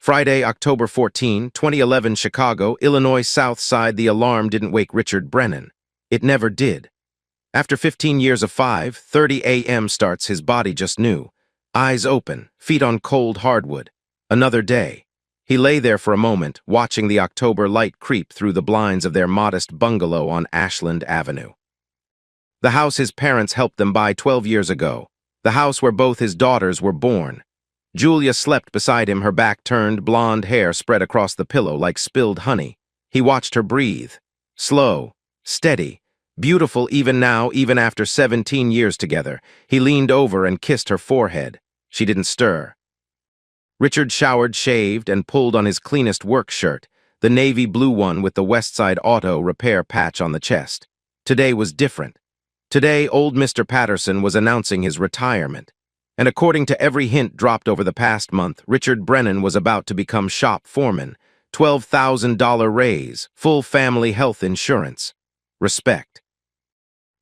Friday, October 14, 2011, Chicago, Illinois South Side. The alarm didn't wake Richard Brennan. It never did. After 15 years of 5:30 a.m. starts, his body just knew. Eyes open, feet on cold hardwood. Another day. He lay there for a moment, watching the October light creep through the blinds of their modest bungalow on Ashland Avenue. The house his parents helped them buy 12 years ago. The house where both his daughters were born. Julia slept beside him, her back turned, blonde hair spread across the pillow like spilled honey. He watched her breathe. Slow, steady, beautiful even now, even after 17 years together. He leaned over and kissed her forehead. She didn't stir. Richard showered, shaved, and pulled on his cleanest work shirt, the navy blue one with the Westside Auto repair patch on the chest. Today was different. Today, old Mr. Patterson was announcing his retirement. And according to every hint dropped over the past month, Richard Brennan was about to become shop foreman. $12,000 raise, full family health insurance. Respect.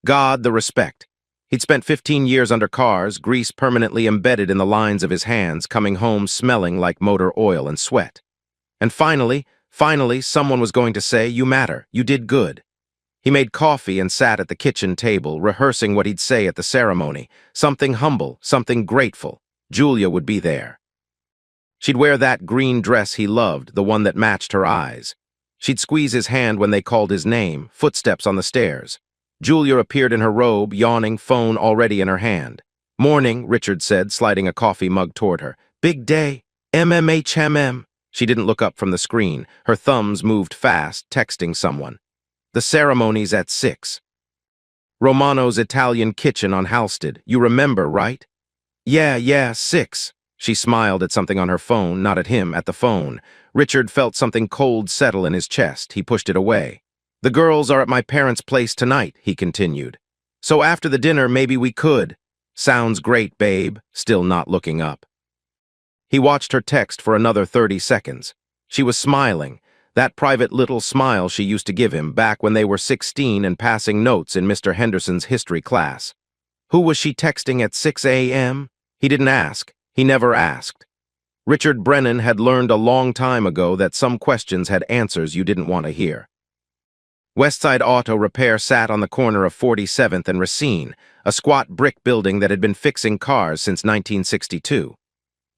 God, the respect. He'd spent 15 years under cars, grease permanently embedded in the lines of his hands, coming home smelling like motor oil and sweat. And finally, someone was going to say, "You matter, you did good." He made coffee and sat at the kitchen table, rehearsing what he'd say at the ceremony. Something humble, something grateful. Julia would be there. She'd wear that green dress he loved, the one that matched her eyes. She'd squeeze his hand when they called his name, footsteps on the stairs. Julia appeared in her robe, yawning, phone already in her hand. "Morning," Richard said, sliding a coffee mug toward her. "Big day. MMHMM." She didn't look up from the screen. Her thumbs moved fast, texting someone. "The ceremony's at 6. Romano's Italian Kitchen on Halsted. You remember, right?" Yeah, 6. She smiled at something on her phone, not at him, at the phone. Richard felt something cold settle in his chest. He pushed it away. "The girls are at my parents' place tonight," he continued. "So after the dinner, maybe we could." "Sounds great, babe," still not looking up. He watched her text for another 30 seconds. She was smiling, that private little smile she used to give him back when they were 16 and passing notes in Mr. Henderson's history class. Who was she texting at 6 a.m.? He didn't ask. He never asked. Richard Brennan had learned a long time ago that some questions had answers you didn't want to hear. Westside Auto Repair sat on the corner of 47th and Racine, a squat brick building that had been fixing cars since 1962.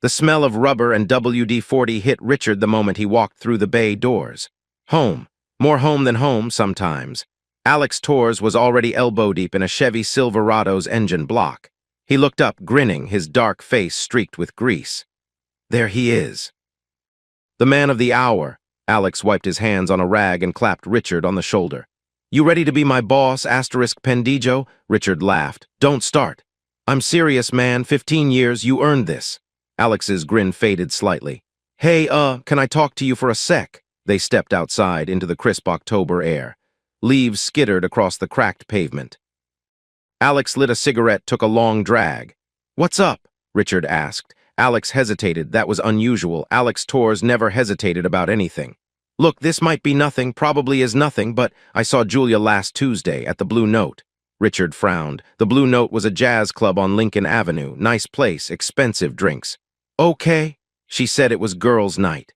The smell of rubber and WD-40 hit Richard the moment he walked through the bay doors. Home. More home than home, sometimes. Alex Torres was already elbow-deep in a Chevy Silverado's engine block. He looked up, grinning, his dark face streaked with grease. There he is. The man of the hour. Alex wiped his hands on a rag and clapped Richard on the shoulder. "You ready to be my boss, *pendijo? Richard laughed. "Don't start. I'm serious, man. 15 years, you earned this." Alex's grin faded slightly. "Hey, can I talk to you for a sec?" They stepped outside into the crisp October air. Leaves skittered across the cracked pavement. Alex lit a cigarette, took a long drag. "What's up?" Richard asked. Alex hesitated. That was unusual. Alex Torres never hesitated about anything. "Look, this might be nothing, probably is nothing, but I saw Julia last Tuesday at the Blue Note." Richard frowned. The Blue Note was a jazz club on Lincoln Avenue. Nice place, expensive drinks. "Okay." She said it was girls' night.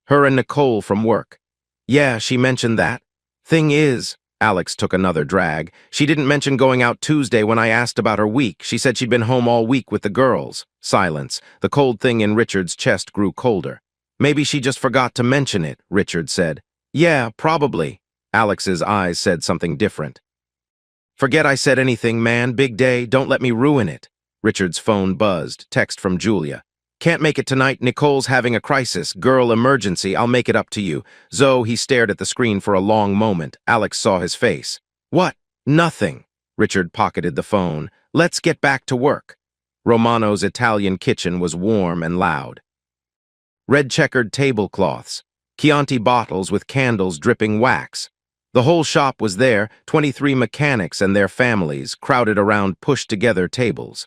"Her and Nicole from work." "Yeah, she mentioned that. Thing is," Alex took another drag, "she didn't mention going out Tuesday when I asked about her week. She said she'd been home all week with the girls." Silence. The cold thing in Richard's chest grew colder. "Maybe she just forgot to mention it," Richard said. "Yeah, probably." Alex's eyes said something different. "Forget I said anything, man. Big day. Don't let me ruin it." Richard's phone buzzed. Text from Julia. "Can't make it tonight. Nicole's having a crisis. Girl emergency. I'll make it up to you." Zoe, he stared at the screen for a long moment. Alex saw his face. "What?" "Nothing." Richard pocketed the phone. "Let's get back to work." Romano's Italian Kitchen was warm and loud. Red checkered tablecloths. Chianti bottles with candles dripping wax. The whole shop was there, 23 mechanics and their families, crowded around pushed-together tables.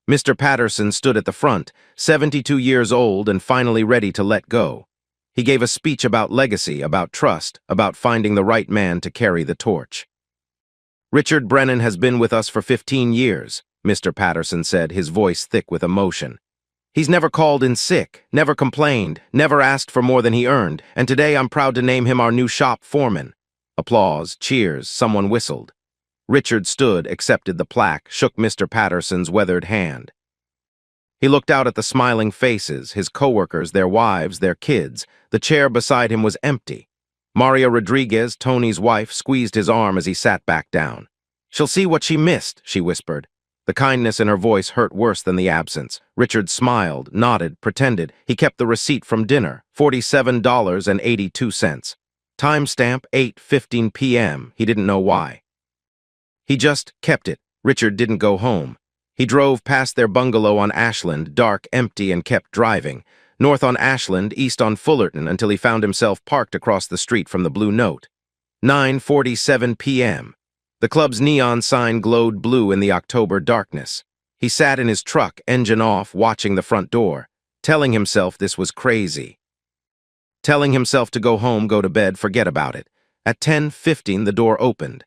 Mr. Patterson stood at the front, 72 years old and finally ready to let go. He gave a speech about legacy, about trust, about finding the right man to carry the torch. "Richard Brennan has been with us for 15 years, Mr. Patterson said, his voice thick with emotion. He's never called in sick, never complained, never asked for more than he earned, and today I'm proud to name him our new shop foreman. Applause, cheers, someone whistled. Richard stood, accepted the plaque, shook Mr. Patterson's weathered hand. He looked out at the smiling faces, his coworkers, their wives, their kids. The chair beside him was empty. Maria Rodriguez, Tony's wife, squeezed his arm as he sat back down. "She'll see what she missed," she whispered. The kindness in her voice hurt worse than the absence. Richard smiled, nodded, pretended. He kept the receipt from dinner, $47.82. Timestamp 8:15 p.m. He didn't know why. He just kept it. Richard didn't go home. He drove past their bungalow on Ashland, dark, empty, and kept driving. North on Ashland, east on Fullerton, until he found himself parked across the street from the Blue Note. 9:47 p.m. The club's neon sign glowed blue in the October darkness. He sat in his truck, engine off, watching the front door, telling himself this was crazy. Telling himself to go home, go to bed, forget about it. At 10:15, the door opened.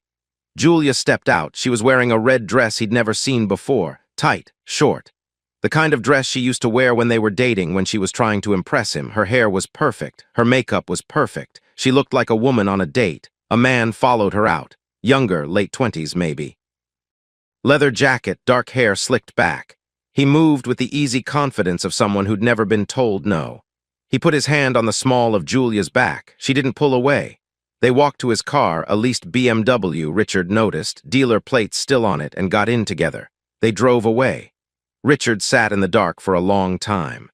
Julia stepped out. She was wearing a red dress he'd never seen before, tight, short. The kind of dress she used to wear when they were dating, when she was trying to impress him. Her hair was perfect. Her makeup was perfect. She looked like a woman on a date. A man followed her out. Younger, late 20s maybe. Leather jacket, dark hair slicked back. He moved with the easy confidence of someone who'd never been told no. He put his hand on the small of Julia's back. She didn't pull away. They walked to his car, a leased BMW, Richard noticed, dealer plates still on it, and got in together. They drove away. Richard sat in the dark for a long time.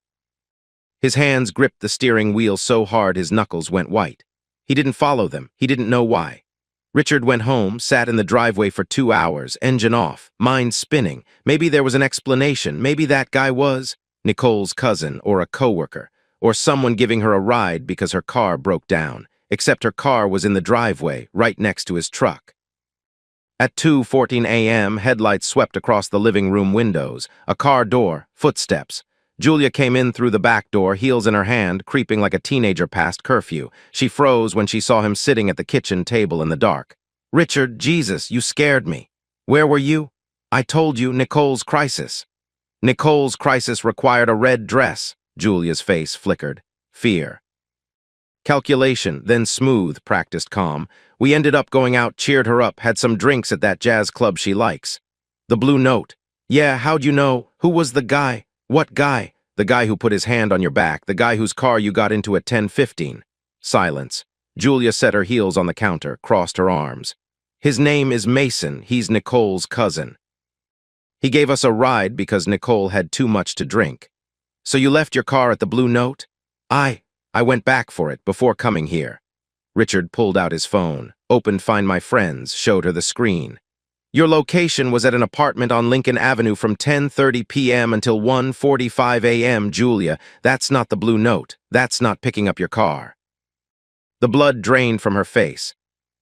His hands gripped the steering wheel so hard his knuckles went white. He didn't follow them. He didn't know why. Richard went home, sat in the driveway for 2 hours, engine off, mind spinning. Maybe there was an explanation. Maybe that guy was Nicole's cousin, or a coworker, or someone giving her a ride because her car broke down. Except her car was in the driveway, right next to his truck. At 2:14 a.m., headlights swept across the living room windows. A car door, footsteps. Julia came in through the back door, heels in her hand, creeping like a teenager past curfew. She froze when she saw him sitting at the kitchen table in the dark. "Richard, Jesus, you scared me. Where were you?" "I told you, Nicole's crisis." Nicole's crisis required a red dress. Julia's face flickered. Fear. Calculation, then smooth, practiced calm. "We ended up going out, cheered her up, had some drinks at that jazz club she likes." "The Blue Note." "Yeah, how'd you know? Who was the guy?" "What guy?" "The guy who put his hand on your back, the guy whose car you got into at 10:15. Silence. Julia set her heels on the counter, crossed her arms. "His name is Mason. He's Nicole's cousin. He gave us a ride because Nicole had too much to drink." "So you left your car at the Blue Note?" I went back for it before coming here." Richard pulled out his phone, opened Find My Friends, showed her the screen. "Your location was at an apartment on Lincoln Avenue from 10:30 p.m. until 1:45 a.m., Julia. That's not the Blue Note. That's not picking up your car." The blood drained from her face.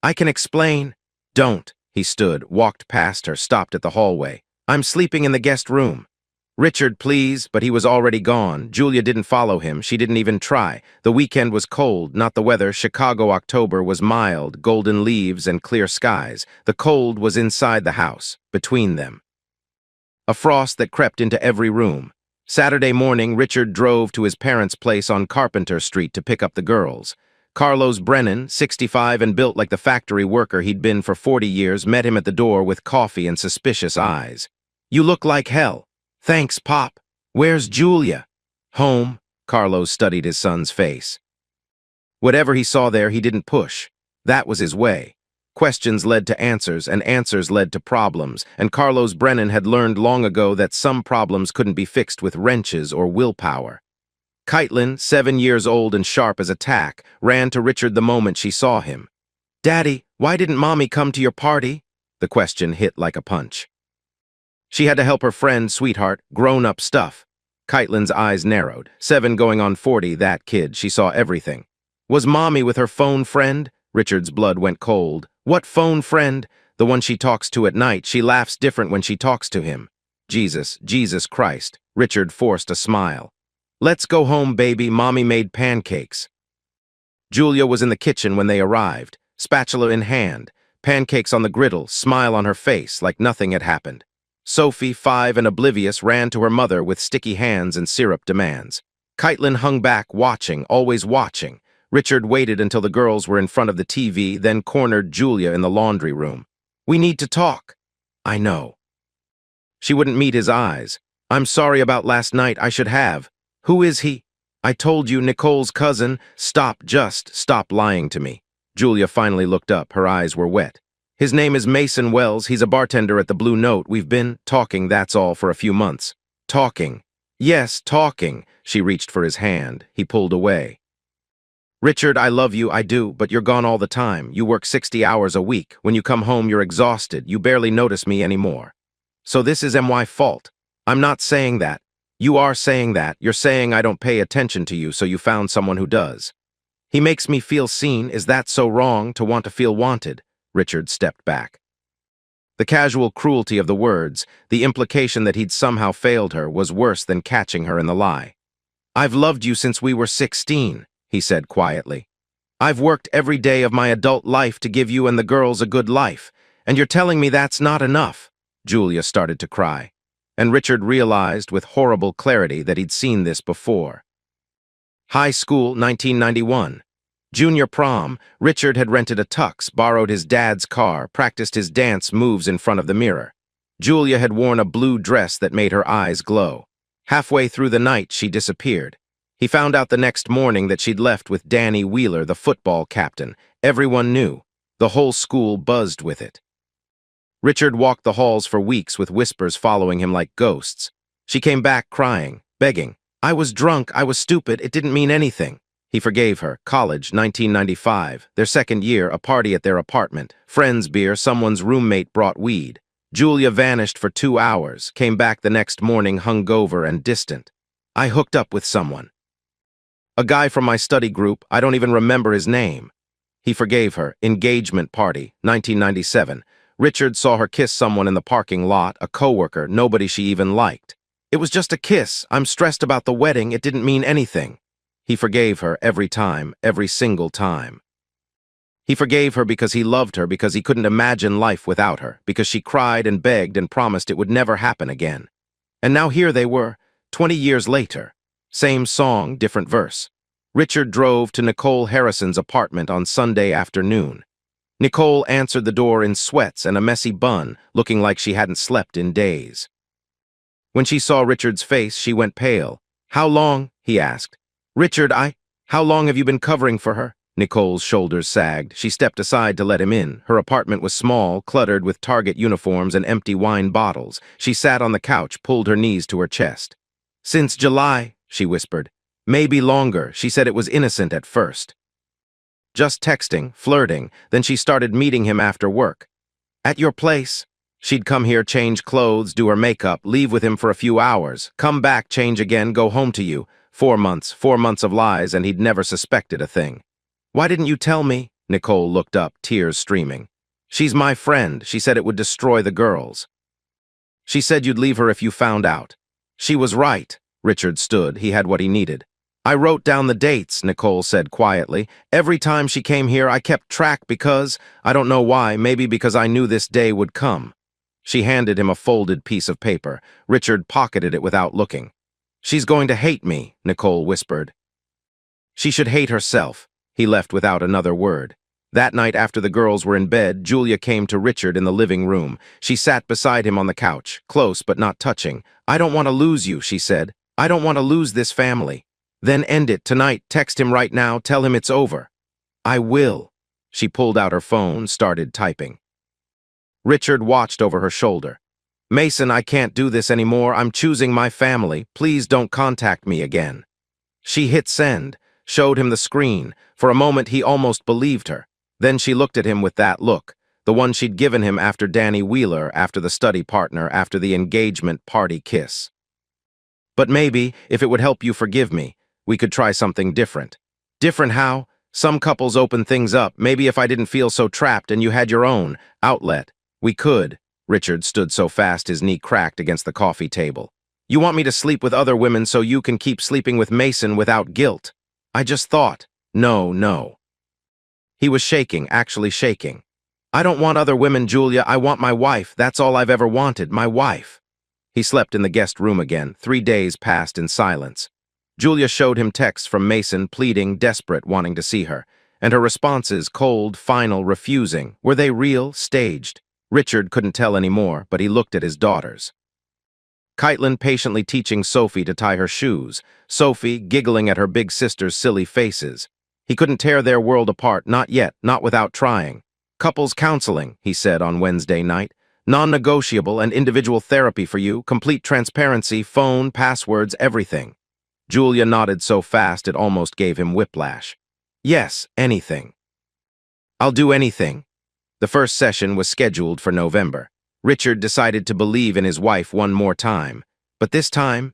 "I can explain." "Don't." He stood, walked past her, stopped at the hallway. "I'm sleeping in the guest room." "Richard, please," but he was already gone. Julia didn't follow him. She didn't even try. The weekend was cold, not the weather. Chicago October was mild, golden leaves and clear skies. The cold was inside the house, between them. A frost that crept into every room. Saturday morning, Richard drove to his parents' place on Carpenter Street to pick up the girls. Carlos Brennan, 65 and built like the factory worker he'd been for 40 years, met him at the door with coffee and suspicious eyes. "You look like hell." "Thanks, Pop. Where's Julia?" "Home." Carlos studied his son's face. Whatever he saw there, he didn't push. That was his way. Questions led to answers, and answers led to problems, and Carlos Brennan had learned long ago that some problems couldn't be fixed with wrenches or willpower. Kaitlyn, 7 years old and sharp as a tack, ran to Richard the moment she saw him. "Daddy, why didn't Mommy come to your party?" The question hit like a punch. She had to help her friend, sweetheart, grown-up stuff. Kaitlyn's eyes narrowed. 7 going on 40, that kid, she saw everything. "Was Mommy with her phone friend?" Richard's blood went cold. "What phone friend?" "The one she talks to at night. She laughs different when she talks to him." "Jesus, Jesus Christ." Richard forced a smile. "Let's go home, baby. Mommy made pancakes." Julia was in the kitchen when they arrived, spatula in hand, pancakes on the griddle, smile on her face like nothing had happened. Sophie, 5 and oblivious, ran to her mother with sticky hands and syrup demands. Caitlin hung back, watching, always watching. Richard waited until the girls were in front of the TV, then cornered Julia in the laundry room. "We need to talk." "I know." She wouldn't meet his eyes. "I'm sorry about last night, I should have." "Who is he?" "I told you, Nicole's cousin." "Stop, just stop lying to me." Julia finally looked up, her eyes were wet. "His name is Mason Wells, he's a bartender at the Blue Note. We've been talking, that's all, for a few months." "Talking?" "Yes, talking." She reached for his hand. He pulled away. "Richard, I love you, I do, but you're gone all the time. You work 60 hours a week. When you come home, you're exhausted. You barely notice me anymore. So this is my fault." "I'm not saying that." "You are saying that. You're saying I don't pay attention to you, so you found someone who does." "He makes me feel seen. Is that so wrong, to want to feel wanted?" Richard stepped back. The casual cruelty of the words, the implication that he'd somehow failed her, was worse than catching her in the lie. "I've loved you since we were 16, he said quietly. "I've worked every day of my adult life to give you and the girls a good life, and you're telling me that's not enough?" Julia started to cry, and Richard realized with horrible clarity that he'd seen this before. High school, 1991. Junior prom. Richard had rented a tux, borrowed his dad's car, practiced his dance moves in front of the mirror. Julia had worn a blue dress that made her eyes glow. Halfway through the night, she disappeared. He found out the next morning that she'd left with Danny Wheeler, the football captain. Everyone knew. The whole school buzzed with it. Richard walked the halls for weeks with whispers following him like ghosts. She came back crying, begging. "I was drunk, I was stupid, it didn't mean anything." He forgave her. College, 1995. Their second year, a party at their apartment. Friends beer, someone's roommate brought weed. Julia vanished for 2 hours, came back the next morning hungover and distant. "I hooked up with someone. A guy from my study group, I don't even remember his name." He forgave her. Engagement party, 1997. Richard saw her kiss someone in the parking lot, a coworker, nobody she even liked. "It was just a kiss. I'm stressed about the wedding. It didn't mean anything." He forgave her every time, every single time. He forgave her because he loved her, because he couldn't imagine life without her, because she cried and begged and promised it would never happen again. And now here they were, 20 years later. Same song, different verse. Richard drove to Nicole Harrison's apartment on Sunday afternoon. Nicole answered the door in sweats and a messy bun, looking like she hadn't slept in days. When she saw Richard's face, she went pale. "How long?" he asked. "Richard, how long have you been covering for her?" Nicole's shoulders sagged. She stepped aside to let him in. Her apartment was small, cluttered with Target uniforms and empty wine bottles. She sat on the couch, pulled her knees to her chest. "Since July," she whispered. "Maybe longer." She said it was innocent at first. Just texting, flirting, then she started meeting him after work. "At your place." She'd come here, change clothes, do her makeup, leave with him for a few hours, come back, change again, go home to you. 4 months of lies, and he'd never suspected a thing. "Why didn't you tell me?" Nicole looked up, tears streaming. "She's my friend. She said it would destroy the girls." "She said you'd leave her if you found out." "She was right." Richard stood. He had what he needed. "I wrote down the dates," Nicole said quietly. "Every time she came here, I kept track because, I don't know why, maybe because I knew this day would come." She handed him a folded piece of paper. Richard pocketed it without looking. "She's going to hate me," Nicole whispered. "She should hate herself." He left without another word. That night, after the girls were in bed, Julia came to Richard in the living room. She sat beside him on the couch, close but not touching. "I don't want to lose you," she said. "I don't want to lose this family." "Then end it tonight. Text him right now. Tell him it's over." "I will." She pulled out her phone, started typing. Richard watched over her shoulder. "Mason, I can't do this anymore. I'm choosing my family. Please don't contact me again." She hit send, showed him the screen. For a moment, he almost believed her. Then she looked at him with that look, the one she'd given him after Danny Wheeler, after the study partner, after the engagement party kiss. "But maybe, if it would help you forgive me, we could try something different." "Different how?" "Some couples open things up. Maybe if I didn't feel so trapped and you had your own outlet. We could." Richard stood so fast his knee cracked against the coffee table. "You want me to sleep with other women so you can keep sleeping with Mason without guilt?" "I just thought." No. He was shaking, actually shaking. I don't want other women, Julia. I want my wife. That's all I've ever wanted, my wife. He slept in the guest room again. 3 days passed in silence. Julia showed him texts from Mason, pleading, desperate, wanting to see her. And her responses, cold, final, refusing. Were they real, staged? Richard couldn't tell any more, but he looked at his daughters. Caitlin patiently teaching Sophie to tie her shoes, Sophie giggling at her big sister's silly faces. He couldn't tear their world apart, not yet, not without trying. Couples counseling, he said on Wednesday night. Non-negotiable and individual therapy for you, complete transparency, phone, passwords, everything. Julia nodded so fast it almost gave him whiplash. Yes, anything. I'll do anything. The first session was scheduled for November. Richard decided to believe in his wife one more time. But this time,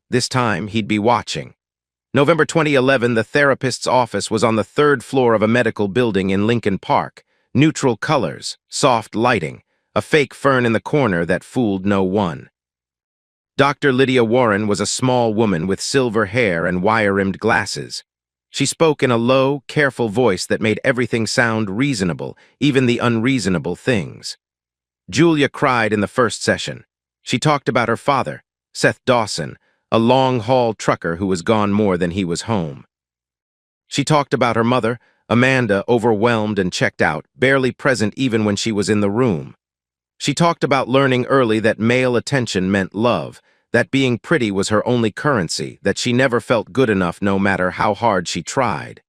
he'd be watching. November 2011, the therapist's office was on the 3rd floor of a medical building in Lincoln Park. Neutral colors, soft lighting, a fake fern in the corner that fooled no one. Dr. Lydia Warren was a small woman with silver hair and wire-rimmed glasses. She spoke in a low, careful voice that made everything sound reasonable, even the unreasonable things. Julia cried in the first session. She talked about her father, Seth Dawson, a long-haul trucker who was gone more than he was home. She talked about her mother, Amanda, overwhelmed and checked out, barely present even when she was in the room. She talked about learning early that male attention meant love, that being pretty was her only currency, that she never felt good enough no matter how hard she tried.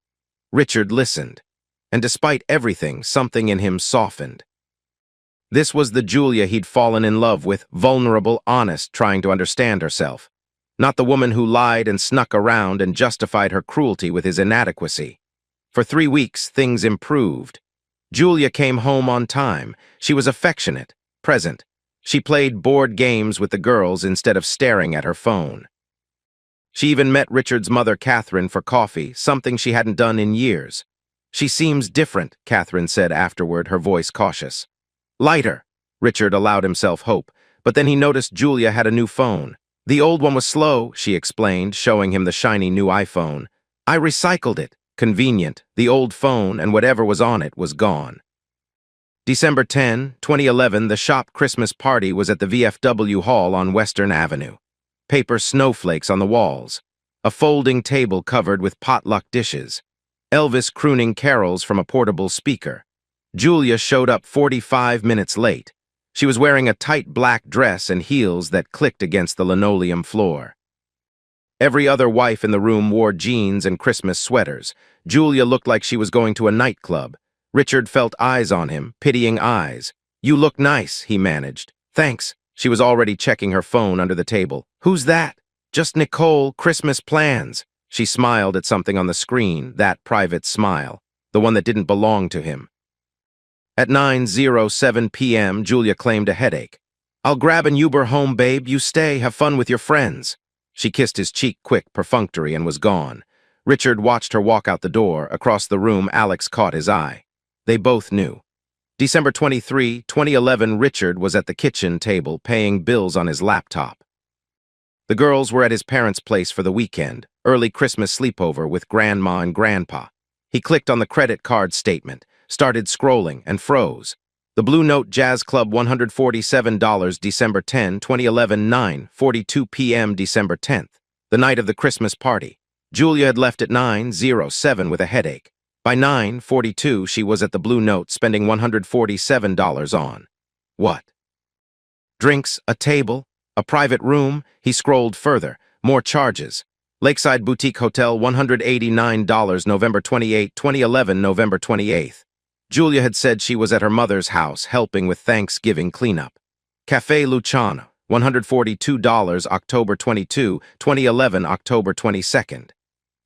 Richard listened, and despite everything, something in him softened. This was the Julia he'd fallen in love with, vulnerable, honest, trying to understand herself. Not the woman who lied and snuck around and justified her cruelty with his inadequacy. For 3 weeks, things improved. Julia came home on time. She was affectionate, present. She played board games with the girls instead of staring at her phone. She even met Richard's mother, Catherine, for coffee, something she hadn't done in years. She seems different, Catherine said afterward, her voice cautious. Lighter, Richard allowed himself hope, but then he noticed Julia had a new phone. The old one was slow, she explained, showing him the shiny new iPhone. I recycled it. Convenient. The old phone and whatever was on it was gone. December 10, 2011, the shop Christmas party was at the VFW Hall on Western Avenue. Paper snowflakes on the walls. A folding table covered with potluck dishes. Elvis crooning carols from a portable speaker. Julia showed up 45 minutes late. She was wearing a tight black dress and heels that clicked against the linoleum floor. Every other wife in the room wore jeans and Christmas sweaters. Julia looked like she was going to a nightclub. Richard felt eyes on him, pitying eyes. You look nice, he managed. Thanks. She was already checking her phone under the table. Who's that? Just Nicole, Christmas plans. She smiled at something on the screen, that private smile, the one that didn't belong to him. At 9:07 p.m., Julia claimed a headache. I'll grab an Uber home, babe. You stay, have fun with your friends. She kissed his cheek quick, perfunctory, and was gone. Richard watched her walk out the door. Across the room, Alex caught his eye. They both knew. December 23, 2011, Richard was at the kitchen table paying bills on his laptop. The girls were at his parents' place for the weekend, early Christmas sleepover with Grandma and Grandpa. He clicked on the credit card statement, started scrolling, and froze. The Blue Note Jazz Club, $147, December 10, 2011, 9:42 p.m. December 10th, the night of the Christmas party. Julia had left at 9:07 with a headache. By 9:42, she was at the Blue Note spending $147 on. What? Drinks, a table, a private room. He scrolled further. More charges. Lakeside Boutique Hotel, $189, November 28, 2011, November 28th. Julia had said she was at her mother's house helping with Thanksgiving cleanup. Café Luciano, $142, October 22, 2011, October 22nd.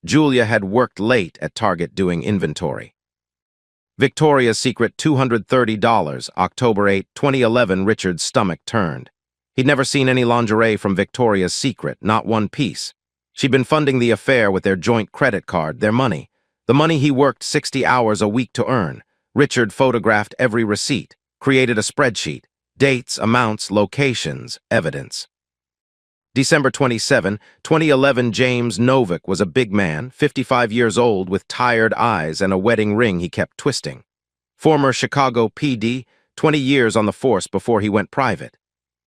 Julia had worked late at Target doing inventory. Victoria's Secret, $230, October 8, 2011, Richard's stomach turned. He'd never seen any lingerie from Victoria's Secret, not one piece. She'd been funding the affair with their joint credit card, their money. The money he worked 60 hours a week to earn. Richard photographed every receipt, created a spreadsheet, dates, amounts, locations, evidence. December 27, 2011, James Novick was a big man, 55 years old, with tired eyes and a wedding ring he kept twisting. Former Chicago PD, 20 years on the force before he went private.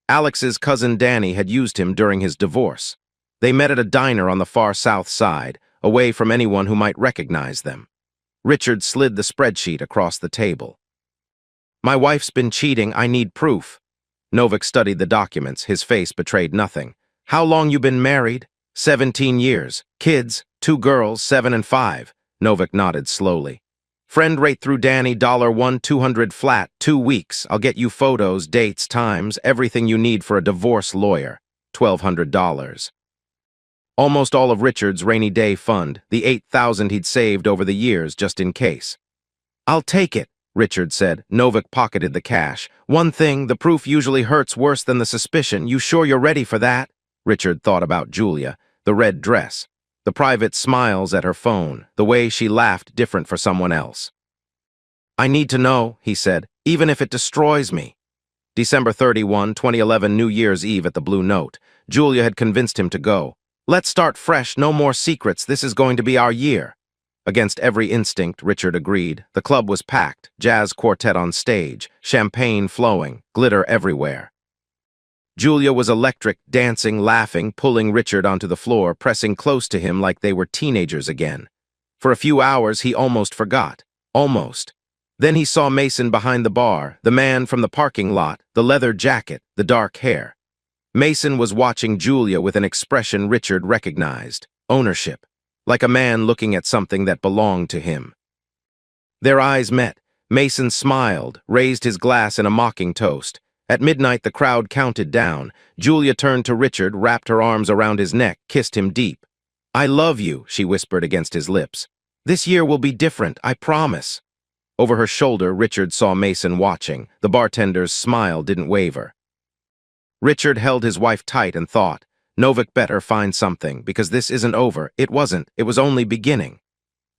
Alex's cousin Danny had used him during his divorce. They met at a diner on the far south side, away from anyone who might recognize them. Richard slid the spreadsheet across the table. "My wife's been cheating, I need proof." Novak studied the documents, his face betrayed nothing. "How long you been married?" 17 years. Kids, 2 girls, 7 and 5. Novak nodded slowly. "Friend rate through Danny, $1,200 flat, 2 weeks. I'll get you photos, dates, times, everything you need for a divorce lawyer. $1,200. Almost all of Richard's rainy day fund, the $8,000 he'd saved over the years just in case. "I'll take it," Richard said. Novak pocketed the cash. "One thing, the proof usually hurts worse than the suspicion. You sure you're ready for that?" Richard thought about Julia, the red dress, the private smiles at her phone, the way she laughed different for someone else. "I need to know," he said, "even if it destroys me." December 31, 2011, New Year's Eve at the Blue Note. Julia had convinced him to go. "Let's start fresh, no more secrets, this is going to be our year." Against every instinct, Richard agreed. The club was packed, jazz quartet on stage, champagne flowing, glitter everywhere. Julia was electric, dancing, laughing, pulling Richard onto the floor, pressing close to him like they were teenagers again. For a few hours, he almost forgot. Almost. Then he saw Mason behind the bar, the man from the parking lot, the leather jacket, the dark hair. Mason was watching Julia with an expression Richard recognized. Ownership. Like a man looking at something that belonged to him. Their eyes met. Mason smiled, raised his glass in a mocking toast. At midnight, the crowd counted down. Julia turned to Richard, wrapped her arms around his neck, kissed him deep. "I love you," she whispered against his lips. "This year will be different, I promise." Over her shoulder, Richard saw Mason watching. The bartender's smile didn't waver. Richard held his wife tight and thought, Novak better find something, because this isn't over. It wasn't. It was only beginning.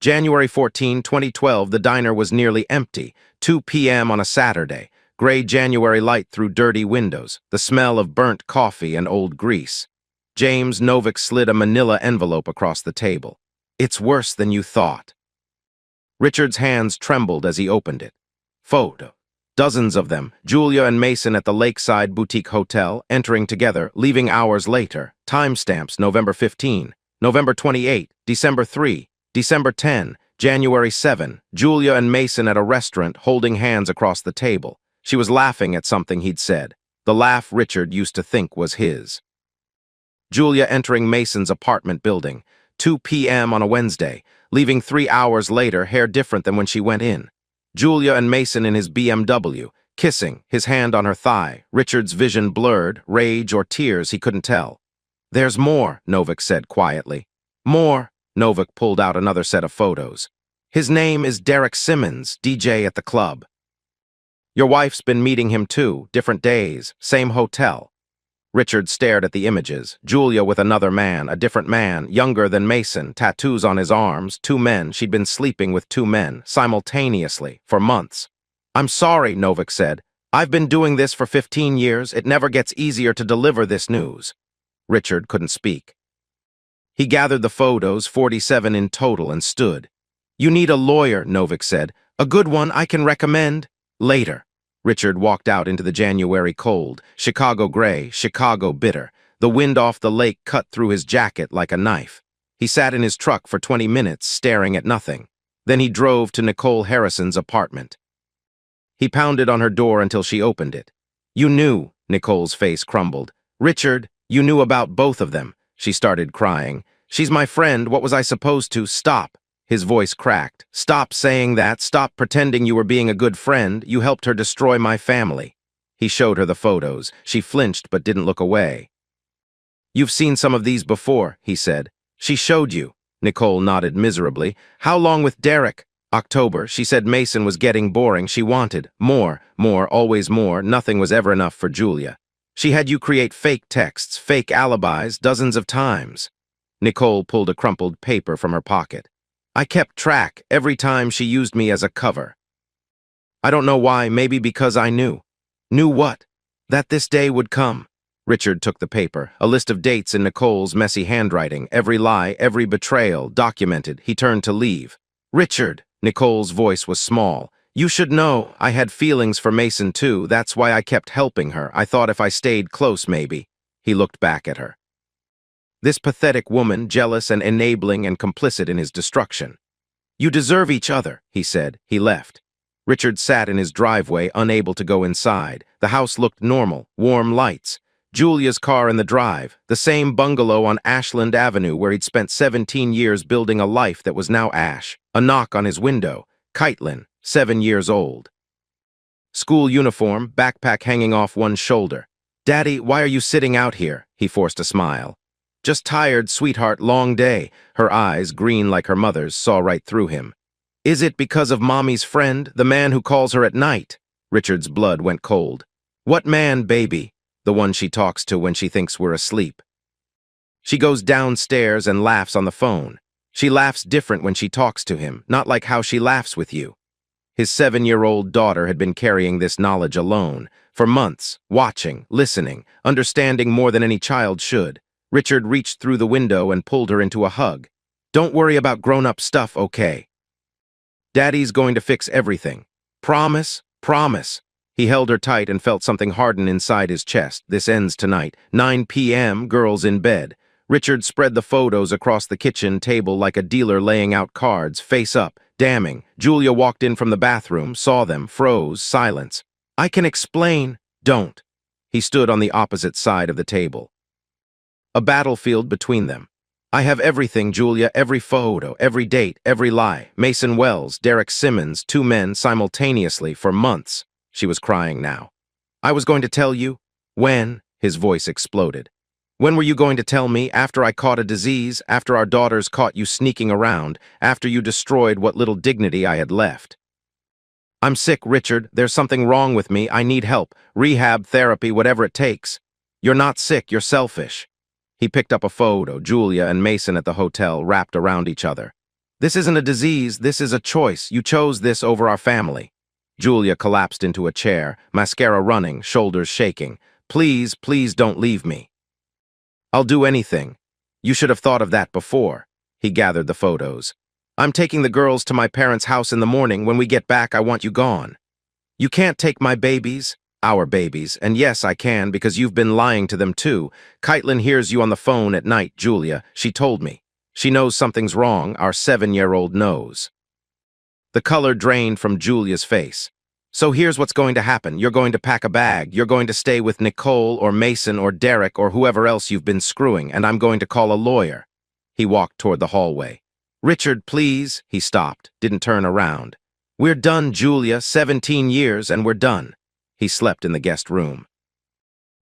January 14, 2012, the diner was nearly empty. 2 p.m. on a Saturday. Gray January light through dirty windows, the smell of burnt coffee and old grease. James Novak slid a manila envelope across the table. "It's worse than you thought." Richard's hands trembled as he opened it. Photo. Dozens of them, Julia and Mason at the Lakeside Boutique Hotel, entering together, leaving hours later. Timestamps: November 15, November 28, December 3, December 10, January 7, Julia and Mason at a restaurant holding hands across the table. She was laughing at something he'd said, the laugh Richard used to think was his. Julia entering Mason's apartment building, 2 p.m. on a Wednesday, leaving 3 hours later, hair different than when she went in. Julia and Mason in his BMW, kissing, his hand on her thigh, Richard's vision blurred, rage or tears he couldn't tell. "There's more," Novak said quietly. "More." Novak pulled out another set of photos. "His name is Derek Simmons, DJ at the club. Your wife's been meeting him too, different days, same hotel." Richard stared at the images. Julia with another man, a different man, younger than Mason, tattoos on his arms, 2 men. She'd been sleeping with 2 men, simultaneously, for months. "I'm sorry," Novak said. "I've been doing this for 15 years. It never gets easier to deliver this news." Richard couldn't speak. He gathered the photos, 47 in total, and stood. "You need a lawyer," Novak said. "A good one I can recommend." "Later." Richard walked out into the January cold, Chicago gray, Chicago bitter. The wind off the lake cut through his jacket like a knife. He sat in his truck for 20 minutes, staring at nothing. Then he drove to Nicole Harrison's apartment. He pounded on her door until she opened it. "You knew," Nicole's face crumbled. "Richard, you knew about both of them." She started crying. "She's my friend, what was I supposed to? Stop." His voice cracked. "Stop saying that. Stop pretending you were being a good friend. You helped her destroy my family." He showed her the photos. She flinched but didn't look away. "You've seen some of these before," he said. "She showed you." Nicole nodded miserably. "How long with Derek?" "October." She said Mason was getting boring. She wanted more, always more. Nothing was ever enough for Julia. She had you create fake texts, fake alibis, dozens of times. Nicole pulled a crumpled paper from her pocket. "I kept track every time she used me as a cover. I don't know why, maybe because I knew." "Knew what?" "That this day would come." Richard took the paper, a list of dates in Nicole's messy handwriting, every lie, every betrayal, documented. He turned to leave. "Richard," Nicole's voice was small. You should know, I had feelings for Mason too. That's why I kept helping her. I thought if I stayed close, maybe. He looked back at her. This pathetic woman, jealous and enabling and complicit in his destruction. You deserve each other, he said. He left. Richard sat in his driveway, unable to go inside. The house looked normal, warm lights. Julia's car in the drive, the same bungalow on Ashland Avenue where he'd spent 17 years building a life that was now ash. A knock on his window. Kaitlyn, 7 years old. School uniform, backpack hanging off one shoulder. Daddy, why are you sitting out here? He forced a smile. Just tired, sweetheart, long day. Her eyes, green like her mother's, saw right through him. Is it because of Mommy's friend, the man who calls her at night? Richard's blood went cold. What man, baby? The one she talks to when she thinks we're asleep. She goes downstairs and laughs on the phone. She laughs different when she talks to him, not like how she laughs with you. His 7-year-old daughter had been carrying this knowledge alone, for months, watching, listening, understanding more than any child should. Richard reached through the window and pulled her into a hug. Don't worry about grown-up stuff, okay? Daddy's going to fix everything. Promise? Promise. He held her tight and felt something harden inside his chest. This ends tonight. 9 p.m., girls in bed. Richard spread the photos across the kitchen table like a dealer laying out cards, face up, damning. Julia walked in from the bathroom, saw them, froze, silence. I can explain. Don't. He stood on the opposite side of the table. A battlefield between them. I have everything, Julia, every photo, every date, every lie. Mason Wells, Derek Simmons, 2 men simultaneously for months. She was crying now. I was going to tell you. When? His voice exploded. When were you going to tell me? After I caught a disease, after our daughters caught you sneaking around, after you destroyed what little dignity I had left. I'm sick, Richard. There's something wrong with me. I need help. Rehab, therapy, whatever it takes. You're not sick. You're selfish. He picked up a photo, Julia and Mason at the hotel, wrapped around each other. This isn't a disease, this is a choice. You chose this over our family. Julia collapsed into a chair, mascara running, shoulders shaking. Please, please don't leave me. I'll do anything. You should have thought of that before. He gathered the photos. I'm taking the girls to my parents' house in the morning. When we get back, I want you gone. You can't take my babies. Our babies, and yes, I can, because you've been lying to them too. Kaitlyn hears you on the phone at night, Julia. She told me. She knows something's wrong, our 7-year-old knows. The color drained from Julia's face. So here's what's going to happen. You're going to pack a bag. You're going to stay with Nicole or Mason or Derek or whoever else you've been screwing, and I'm going to call a lawyer. He walked toward the hallway. Richard, please. He stopped, didn't turn around. We're done, Julia. 17 years, and we're done. He slept in the guest room.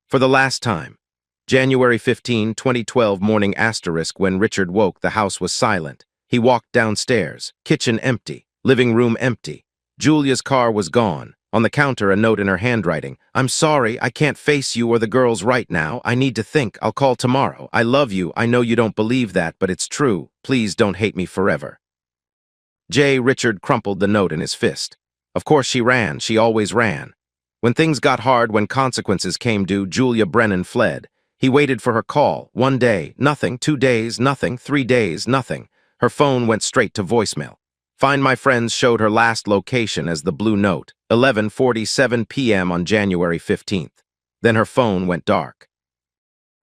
For the last time. January 15, 2012 morning asterisk. When Richard woke, the house was silent. He walked downstairs. Kitchen empty. Living room empty. Julia's car was gone. On the counter, a note in her handwriting. I'm sorry, I can't face you or the girls right now. I need to think. I'll call tomorrow. I love you. I know you don't believe that, but it's true. Please don't hate me forever. Richard crumpled the note in his fist. Of course she ran. She always ran. When things got hard, when consequences came due, Julia Brennan fled. He waited for her call. 1 day, nothing. 2 days, nothing. 3 days, nothing. Her phone went straight to voicemail. Find My Friends showed her last location as the blue note, 11:47 p.m. on January 15th. Then her phone went dark.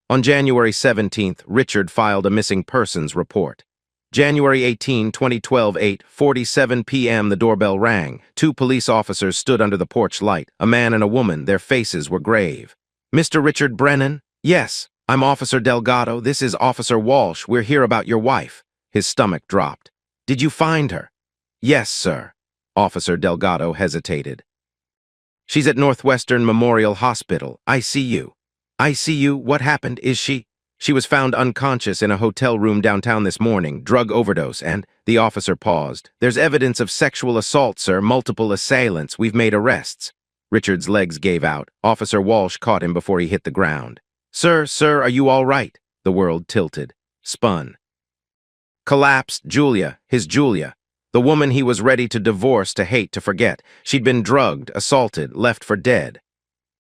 On January 17th, Richard filed a missing persons report. January 18, 2012, 8:47 p.m. the doorbell rang. 2 police officers stood under the porch light, a man and a woman. Their faces were grave. Mr. Richard Brennan? Yes, I'm Officer Delgado. This is Officer Walsh. We're here about your wife. His stomach dropped. Did you find her? Yes, sir. Officer Delgado hesitated. She's at Northwestern Memorial Hospital. ICU. ICU? What happened? Is she? She was found unconscious in a hotel room downtown this morning, drug overdose, and the officer paused. There's evidence of sexual assault, sir, multiple assailants. We've made arrests. Richard's legs gave out. Officer Walsh caught him before he hit the ground. Sir, are you all right? The world tilted, spun. Collapsed. Julia, his Julia. The woman he was ready to divorce, to hate, to forget. She'd been drugged, assaulted, left for dead.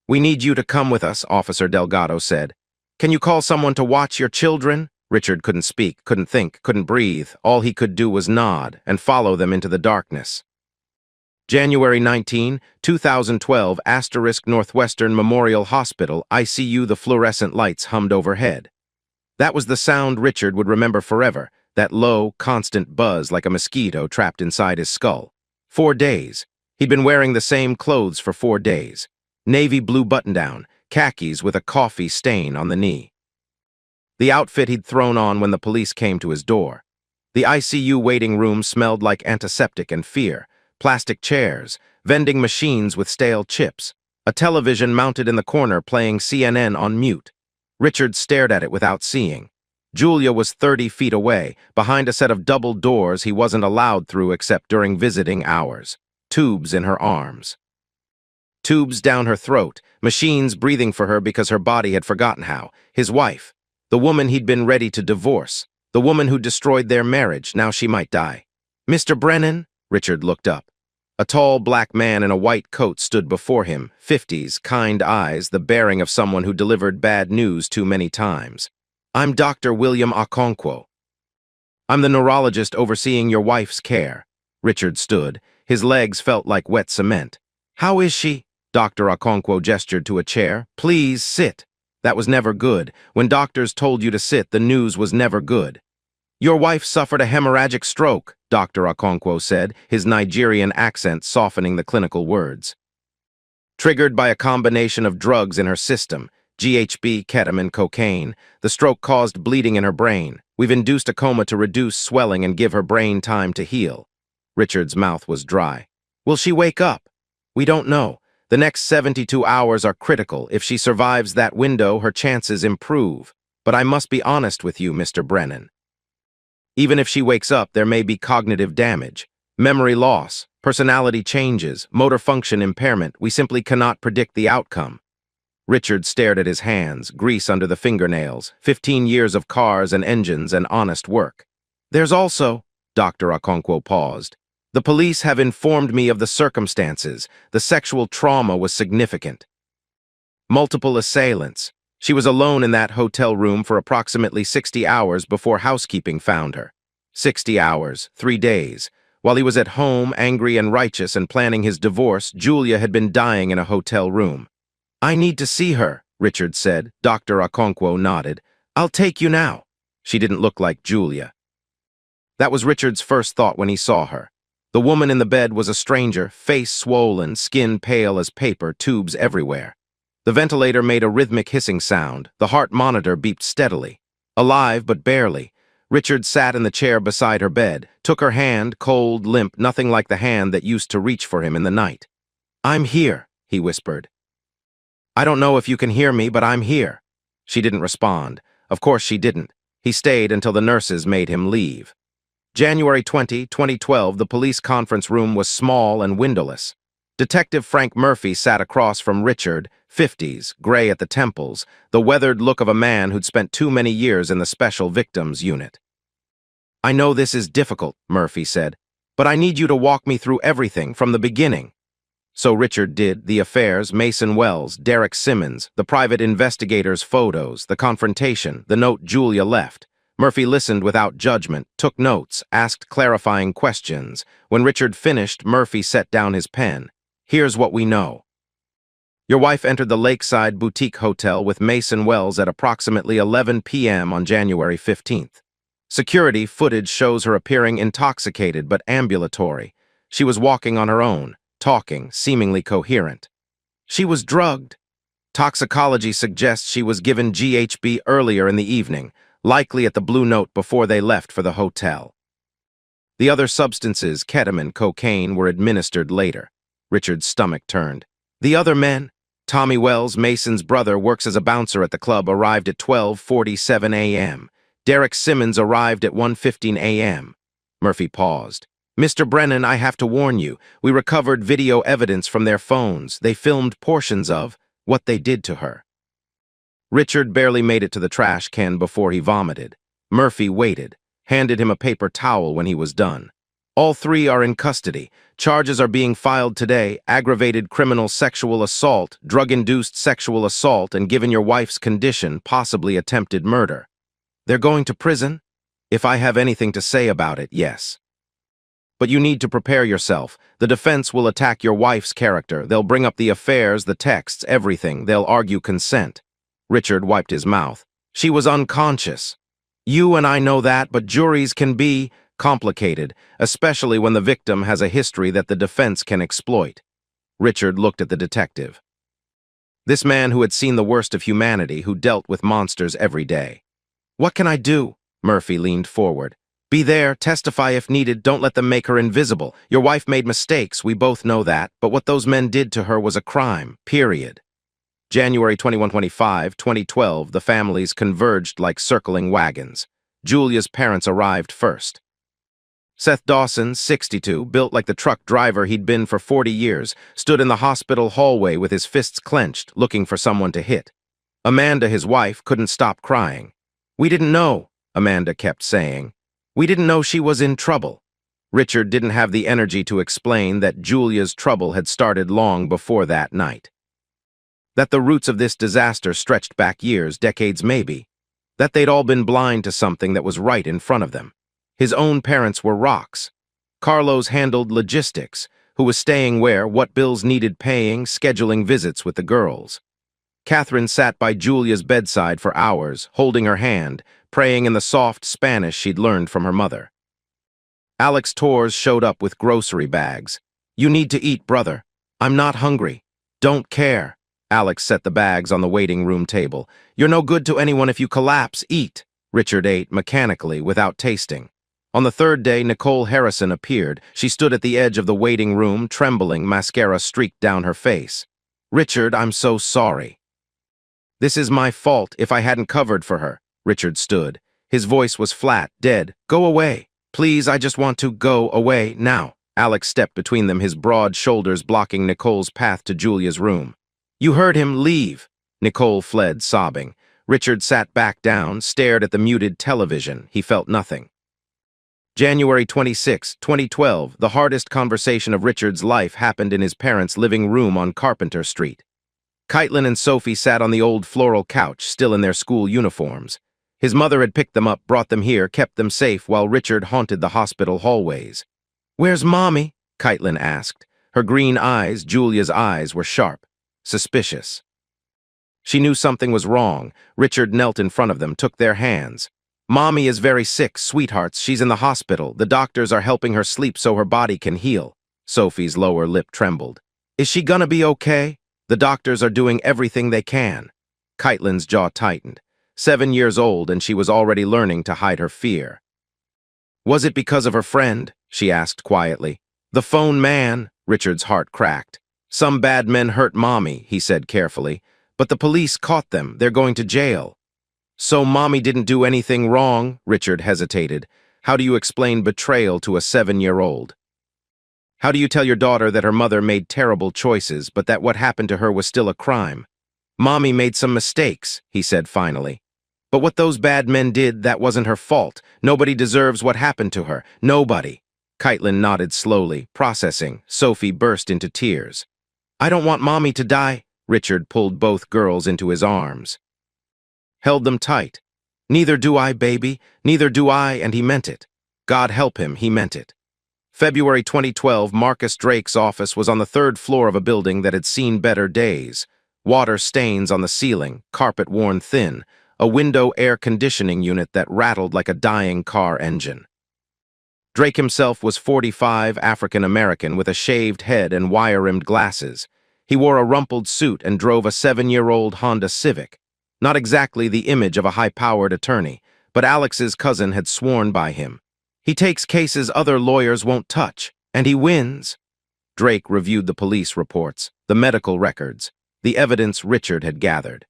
We need you to come with us, Officer Delgado said. Can you call someone to watch your children? Richard couldn't speak, couldn't think, couldn't breathe. All he could do was nod and follow them into the darkness. January 19, 2012, Northwestern Memorial Hospital, ICU. The fluorescent lights hummed overhead. That was the sound Richard would remember forever, that low, constant buzz like a mosquito trapped inside his skull. 4 days. He'd been wearing the same clothes for 4 days. Navy blue button-down, khakis with a coffee stain on the knee. The outfit he'd thrown on when the police came to his door. The ICU waiting room smelled like antiseptic and fear. Plastic chairs, vending machines with stale chips, a television mounted in the corner playing CNN on mute. Richard stared at it without seeing. Julia was 30 feet away, behind a set of double doors he wasn't allowed through except during visiting hours. Tubes in her arms. Tubes down her throat, machines breathing for her because her body had forgotten how. His wife, the woman he'd been ready to divorce, the woman who destroyed their marriage, now she might die. "Mr. Brennan?" Richard looked up. A tall black man in a white coat stood before him, 50s, kind eyes, the bearing of someone who delivered bad news too many times. "I'm Dr. William Okonkwo. I'm the neurologist overseeing your wife's care." Richard stood. His legs felt like wet cement. "How is she?" Dr. Okonkwo gestured to a chair. "Please sit." That was never good. When doctors told you to sit, the news was never good. "Your wife suffered a hemorrhagic stroke," Dr. Okonkwo said, his Nigerian accent softening the clinical words. "Triggered by a combination of drugs in her system, GHB, ketamine, cocaine. The stroke caused bleeding in her brain. We've induced a coma to reduce swelling and give her brain time to heal." Richard's mouth was dry. "Will she wake up?" "We don't know. The next 72 hours are critical. If she survives that window, her chances improve. But I must be honest with you, Mr. Brennan. Even if she wakes up, there may be cognitive damage, memory loss, personality changes, motor function impairment. We simply cannot predict the outcome." Richard stared at his hands, grease under the fingernails, 15 years of cars and engines and honest work. "There's also," Dr. Okonkwo paused, "the police have informed me of the circumstances. The sexual trauma was significant. Multiple assailants. She was alone in that hotel room for approximately 60 hours before housekeeping found her. 60 hours, 3 days. While he was at home, angry and righteous and planning his divorce, Julia had been dying in a hotel room. "I need to see her," Richard said. Dr. Okonkwo nodded. "I'll take you now." She didn't look like Julia. That was Richard's first thought when he saw her. The woman in the bed was a stranger, face swollen, skin pale as paper, tubes everywhere. The ventilator made a rhythmic hissing sound. The heart monitor beeped steadily. Alive, but barely. Richard sat in the chair beside her bed, took her hand, cold, limp, nothing like the hand that used to reach for him in the night. "I'm here," he whispered. "I don't know if you can hear me, but I'm here." She didn't respond. Of course she didn't. He stayed until the nurses made him leave. January 20, 2012, the police conference room was small and windowless. Detective Frank Murphy sat across from Richard, 50s, gray at the temples, the weathered look of a man who'd spent too many years in the Special Victims Unit. "I know this is difficult," Murphy said, "but I need you to walk me through everything from the beginning." So Richard did, the affairs, Mason Wells, Derek Simmons, the private investigator's photos, the confrontation, the note Julia left. Murphy listened without judgment, took notes, asked clarifying questions. When Richard finished, Murphy set down his pen. "Here's what we know. Your wife entered the Lakeside Boutique Hotel with Mason Wells at approximately 11 p.m. on January 15th. Security footage shows her appearing intoxicated but ambulatory. She was walking on her own, talking, seemingly coherent. She was drugged. Toxicology suggests she was given GHB earlier in the evening, likely at the Blue Note before they left for the hotel. The other substances, ketamine, cocaine, were administered later." Richard's stomach turned. "The other men?" "Tommy Wells, Mason's brother, works as a bouncer at the club, arrived at 12:47 a.m. Derek Simmons arrived at 1:15 a.m. Murphy paused. "Mr. Brennan, I have to warn you, we recovered video evidence from their phones. They filmed portions of what they did to her." Richard barely made it to the trash can before he vomited. Murphy waited, handed him a paper towel when he was done. "All 3 are in custody. Charges are being filed today: aggravated criminal sexual assault, drug-induced sexual assault, and given your wife's condition, possibly attempted murder." "They're going to prison?" "If I have anything to say about it, yes." But you need to prepare yourself. The defense will attack your wife's character. They'll bring up the affairs, the texts, everything. They'll argue consent. Richard wiped his mouth. She was unconscious. You and I know that, but juries can be complicated, especially when the victim has a history that the defense can exploit. Richard looked at the detective. This man who had seen the worst of humanity, who dealt with monsters every day. What can I do? Murphy leaned forward. Be there, testify if needed, don't let them make her invisible. Your wife made mistakes, we both know that, but what those men did to her was a crime, period. January 21-25, 2012, the families converged like circling wagons. Julia's parents arrived first. Seth Dawson, 62, built like the truck driver he'd been for 40 years, stood in the hospital hallway with his fists clenched, looking for someone to hit. Amanda, his wife, couldn't stop crying. We didn't know, Amanda kept saying. We didn't know she was in trouble. Richard didn't have the energy to explain that Julia's trouble had started long before that night. That the roots of this disaster stretched back years, decades maybe. That they'd all been blind to something that was right in front of them. His own parents were rocks. Carlos handled logistics, who was staying where, what bills needed paying, scheduling visits with the girls. Catherine sat by Julia's bedside for hours, holding her hand, praying in the soft Spanish she'd learned from her mother. Alex Torres showed up with grocery bags. You need to eat, brother. I'm not hungry. Don't care. Alex set the bags on the waiting room table. You're no good to anyone if you collapse. Eat. Richard ate mechanically, without tasting. On the third day, Nicole Harrison appeared. She stood at the edge of the waiting room, trembling, mascara streaked down her face. Richard, I'm so sorry. This is my fault if I hadn't covered for her. Richard stood. His voice was flat, dead. Go away. Please, I just want to go away now. Alex stepped between them, his broad shoulders blocking Nicole's path to Julia's room. You heard him. Leave. Nicole fled, sobbing. Richard sat back down, stared at the muted television. He felt nothing. January 26, 2012, the hardest conversation of Richard's life happened in his parents' living room on Carpenter Street. Caitlin and Sophie sat on the old floral couch, still in their school uniforms. His mother had picked them up, brought them here, kept them safe while Richard haunted the hospital hallways. Where's Mommy? Caitlin asked. Her green eyes, Julia's eyes, were sharp, suspicious. She knew something was wrong. Richard knelt in front of them, took their hands. Mommy is very sick, sweethearts. She's in the hospital. The doctors are helping her sleep so her body can heal. Sophie's lower lip trembled. Is she gonna be okay? The doctors are doing everything they can. Caitlin's jaw tightened. 7 years old, and she was already learning to hide her fear. Was it because of her friend? She asked quietly. The phone man. Richard's heart cracked. Some bad men hurt Mommy, he said carefully. But the police caught them. They're going to jail. So Mommy didn't do anything wrong? Richard hesitated. How do you explain betrayal to a 7-year-old? How do you tell your daughter that her mother made terrible choices, but that what happened to her was still a crime? Mommy made some mistakes, he said finally. But what those bad men did, that wasn't her fault. Nobody deserves what happened to her. Nobody. Caitlin nodded slowly, processing. Sophie burst into tears. I don't want Mommy to die. Richard pulled both girls into his arms. Held them tight. Neither do I, baby. Neither do I, and he meant it. God help him, he meant it. February 2012, Marcus Drake's office was on the 3rd floor of a building that had seen better days. Water stains on the ceiling, carpet worn thin, a window air conditioning unit that rattled like a dying car engine. Drake himself was 45, African-American, with a shaved head and wire-rimmed glasses. He wore a rumpled suit and drove a 7-year-old Honda Civic. Not exactly the image of a high-powered attorney, but Alex's cousin had sworn by him. He takes cases other lawyers won't touch, and he wins. Drake reviewed the police reports, the medical records, the evidence Richard had gathered.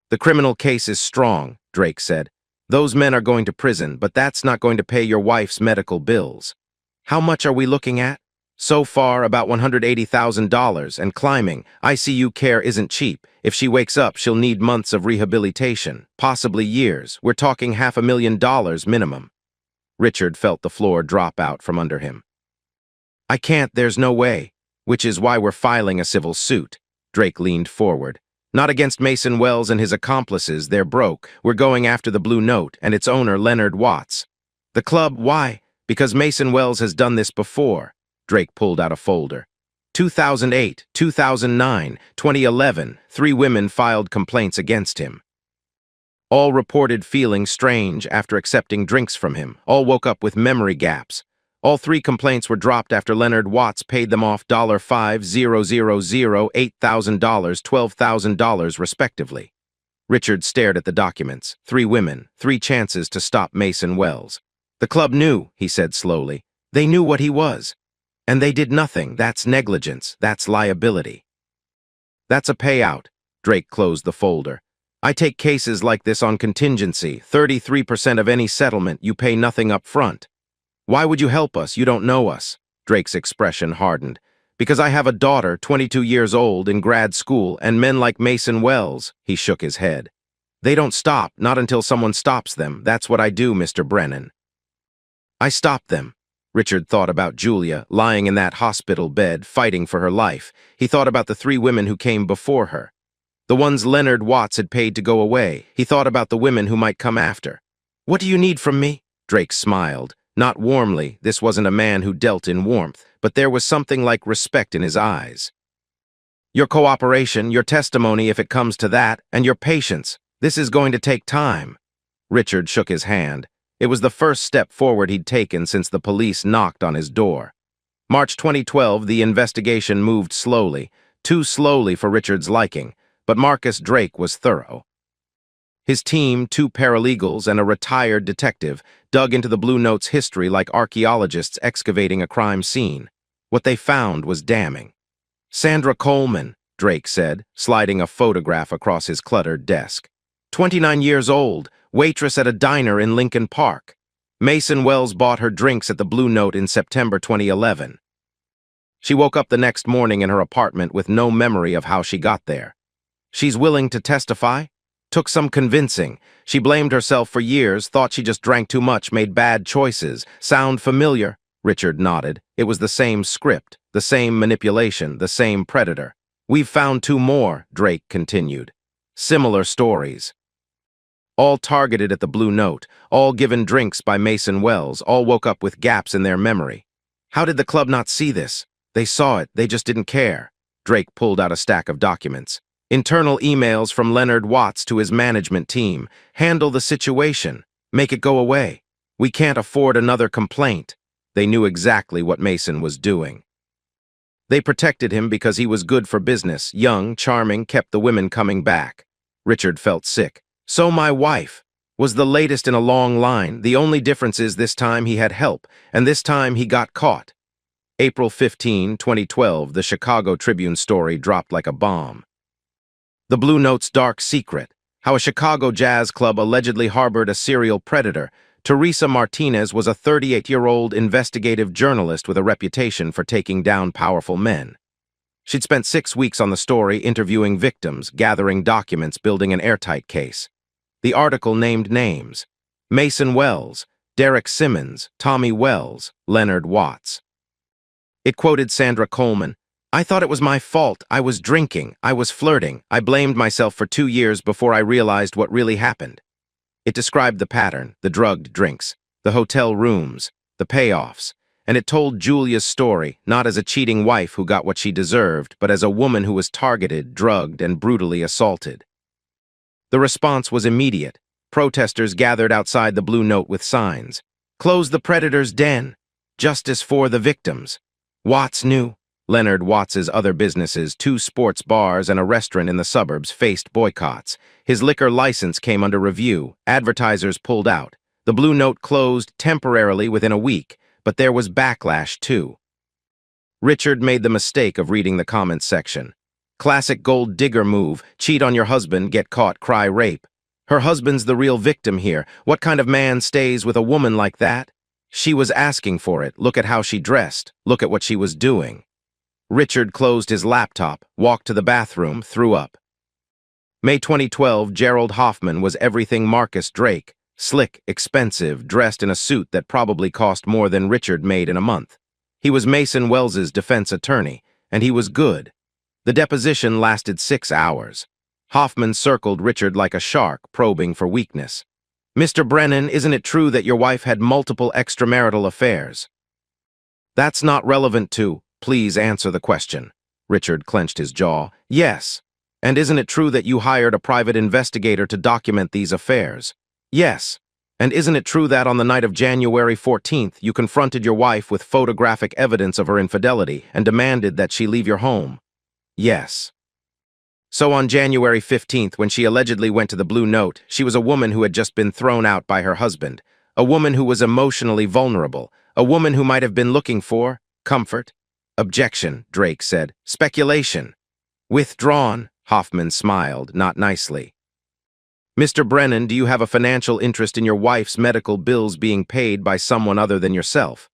The criminal case is strong, Drake said. Those men are going to prison, but that's not going to pay your wife's medical bills. How much are we looking at? So far, about $180,000 and climbing. ICU care isn't cheap. If she wakes up, she'll need months of rehabilitation, possibly years. We're talking $500,000 minimum. Richard felt the floor drop out from under him. I can't, there's no way. Which is why we're filing a civil suit. Drake leaned forward. Not against Mason Wells and his accomplices, they're broke. We're going after the Blue Note and its owner, Leonard Watts. The club, why? Because Mason Wells has done this before. Drake pulled out a folder. 2008, 2009, 2011, 3 women filed complaints against him. All reported feeling strange after accepting drinks from him. All woke up with memory gaps. All 3 complaints were dropped after Leonard Watts paid them off $5,000, $8,000, $12,000 respectively. Richard stared at the documents. 3 women, 3 chances to stop Mason Wells. The club knew, he said slowly. They knew what he was. And they did nothing. That's negligence. That's liability. That's a payout. Drake closed the folder. I take cases like this on contingency. 33% of any settlement, you pay nothing up front. Why would you help us? You don't know us. Drake's expression hardened. Because I have a daughter, 22 years old, in grad school, and men like Mason Wells. He shook his head. They don't stop, not until someone stops them. That's what I do, Mr. Brennan. I stopped them. Richard thought about Julia, lying in that hospital bed, fighting for her life. He thought about the 3 women who came before her. The ones Leonard Watts had paid to go away. He thought about the women who might come after. What do you need from me? Drake smiled. Not warmly. This wasn't a man who dealt in warmth, but there was something like respect in his eyes. Your cooperation, your testimony if it comes to that, and your patience. This is going to take time. Richard shook his hand. It was the first step forward he'd taken since the police knocked on his door. March 2012, the investigation moved slowly, too slowly for Richard's liking, but Marcus Drake was thorough. His team, 2 paralegals and a retired detective, dug into the Blue Note's history like archaeologists excavating a crime scene. What they found was damning. Sandra Coleman, Drake said, sliding a photograph across his cluttered desk. 29 years old, waitress at a diner in Lincoln Park. Mason Wells bought her drinks at the Blue Note in September 2011. She woke up the next morning in her apartment with no memory of how she got there. She's willing to testify? Took some convincing. She blamed herself for years, thought she just drank too much, made bad choices. Sound familiar? Richard nodded. It was the same script, the same manipulation, the same predator. We've found 2 more, Drake continued. Similar stories. All targeted at the Blue Note, all given drinks by Mason Wells, all woke up with gaps in their memory. How did the club not see this? They saw it, they just didn't care. Drake pulled out a stack of documents. Internal emails from Leonard Watts to his management team. Handle the situation. Make it go away. We can't afford another complaint. They knew exactly what Mason was doing. They protected him because he was good for business, young, charming, kept the women coming back. Richard felt sick. So my wife was the latest in a long line. The only difference is this time he had help, and this time he got caught. April 15, 2012, the Chicago Tribune story dropped like a bomb. The Blue Note's dark secret, how a Chicago jazz club allegedly harbored a serial predator. Teresa Martinez was a 38-year-old investigative journalist with a reputation for taking down powerful men. She'd spent 6 weeks on the story interviewing victims, gathering documents, building an airtight case. The article named names: Mason Wells, Derek Simmons, Tommy Wells, Leonard Watts. It quoted Sandra Coleman. I thought it was my fault. I was drinking. I was flirting. I blamed myself for 2 years before I realized what really happened. It described the pattern, the drugged drinks, the hotel rooms, the payoffs, and it told Julia's story, not as a cheating wife who got what she deserved, but as a woman who was targeted, drugged, and brutally assaulted. The response was immediate. Protesters gathered outside the Blue Note with signs. Close the predator's den. Justice for the victims. Watts knew. Leonard Watts's other businesses, 2 sports bars and a restaurant in the suburbs, faced boycotts. His liquor license came under review. Advertisers pulled out. The Blue Note closed temporarily within a week, but there was backlash too. Richard made the mistake of reading the comments section. Classic gold digger move, cheat on your husband, get caught, cry rape. Her husband's the real victim here. What kind of man stays with a woman like that? She was asking for it. Look at how she dressed. Look at what she was doing. Richard closed his laptop, walked to the bathroom, threw up. May 2012, Gerald Hoffman was everything Marcus Drake. Slick, expensive, dressed in a suit that probably cost more than Richard made in a month. He was Mason Wells's defense attorney, and he was good. The deposition lasted 6 hours. Hoffman circled Richard like a shark, probing for weakness. Mr. Brennan, isn't it true that your wife had multiple extramarital affairs? That's not relevant to, please answer the question. Richard clenched his jaw. Yes. And isn't it true that you hired a private investigator to document these affairs? Yes. And isn't it true that on the night of January 14th, you confronted your wife with photographic evidence of her infidelity and demanded that she leave your home? Yes. So on January 15th, when she allegedly went to the Blue Note, she was a woman who had just been thrown out by her husband, a woman who was emotionally vulnerable, a woman who might have been looking for comfort. Objection, Drake said. Speculation. Withdrawn, Hoffman smiled, not nicely. Mr. Brennan, do you have a financial interest in your wife's medical bills being paid by someone other than yourself?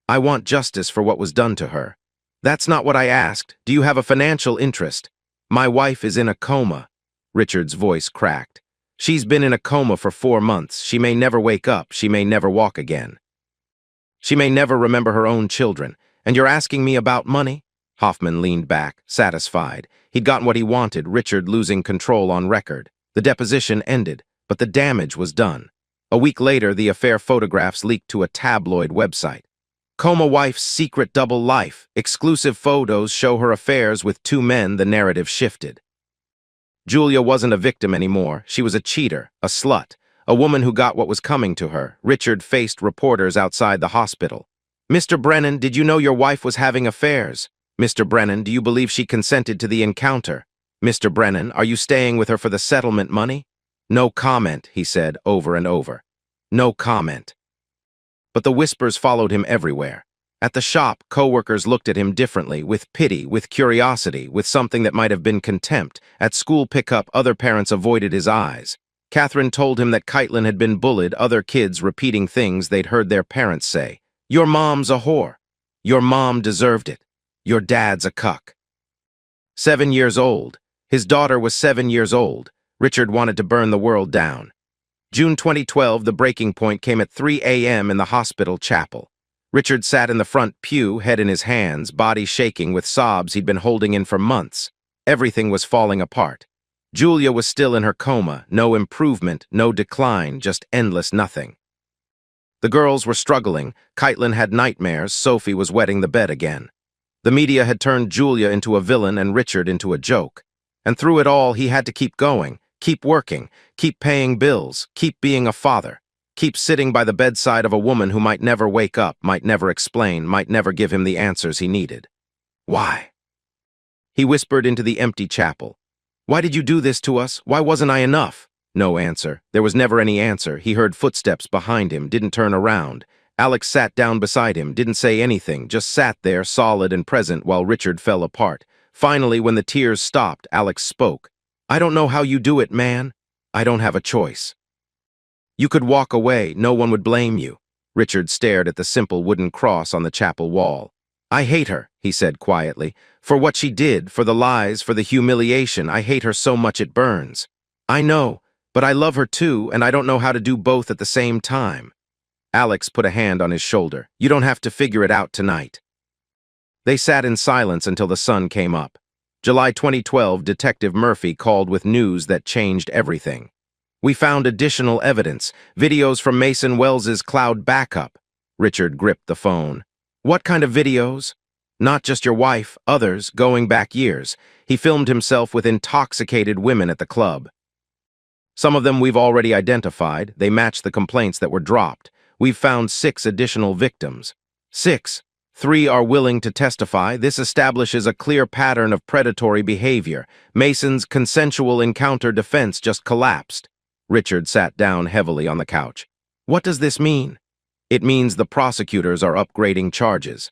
I want justice for what was done to her. That's not what I asked. Do you have a financial interest? My wife is in a coma. Richard's voice cracked. She's been in a coma for 4 months. She may never wake up. She may never walk again. She may never remember her own children. And you're asking me about money? Hoffman leaned back, satisfied. He'd gotten what he wanted, Richard losing control on record. The deposition ended, but the damage was done. A week later, the affair photographs leaked to a tabloid website. Coma wife's secret double life. Exclusive photos show her affairs with 2 men. The narrative shifted. Julia wasn't a victim anymore. She was a cheater, a slut, a woman who got what was coming to her. Richard faced reporters outside the hospital. Mr. Brennan, did you know your wife was having affairs? Mr. Brennan, do you believe she consented to the encounter? Mr. Brennan, are you staying with her for the settlement money? No comment, he said over and over. No comment. But the whispers followed him everywhere. At the shop, co-workers looked at him differently, with pity, with curiosity, with something that might have been contempt. At school pickup, other parents avoided his eyes. Catherine told him that Kaitlyn had been bullied, other kids repeating things they'd heard their parents say. Your mom's a whore. Your mom deserved it. Your dad's a cuck. 7 years old. His daughter was 7 years old. Richard wanted to burn the world down. June 2012, the breaking point came at 3 a.m. in the hospital chapel. Richard sat in the front pew, head in his hands, body shaking with sobs he'd been holding in for months. Everything was falling apart. Julia was still in her coma, no improvement, no decline, just endless nothing. The girls were struggling. Kaitlyn had nightmares. Sophie was wetting the bed again. The media had turned Julia into a villain and Richard into a joke. And through it all, he had to keep going, keep working, keep paying bills, keep being a father, keep sitting by the bedside of a woman who might never wake up, might never explain, might never give him the answers he needed. Why? He whispered into the empty chapel. Why did you do this to us? Why wasn't I enough? No answer. There was never any answer. He heard footsteps behind him, didn't turn around. Alex sat down beside him, didn't say anything, just sat there, solid and present, while Richard fell apart. Finally, when the tears stopped, Alex spoke. I don't know how you do it, man. I don't have a choice. You could walk away. No one would blame you. Richard stared at the simple wooden cross on the chapel wall. I hate her, he said quietly. For what she did, for the lies, for the humiliation. I hate her so much it burns. I know, but I love her too, and I don't know how to do both at the same time. Alex put a hand on his shoulder. You don't have to figure it out tonight. They sat in silence until the sun came up. July 2012, Detective Murphy called with news that changed everything. We found additional evidence, videos from Mason Wells's cloud backup. Richard gripped the phone. What kind of videos? Not just your wife, others, going back years. He filmed himself with intoxicated women at the club. Some of them we've already identified. They match the complaints that were dropped. We've found 6 additional victims. 6. 3 are willing to testify. This establishes a clear pattern of predatory behavior. Mason's consensual encounter defense just collapsed. Richard sat down heavily on the couch. What does this mean? It means the prosecutors are upgrading charges.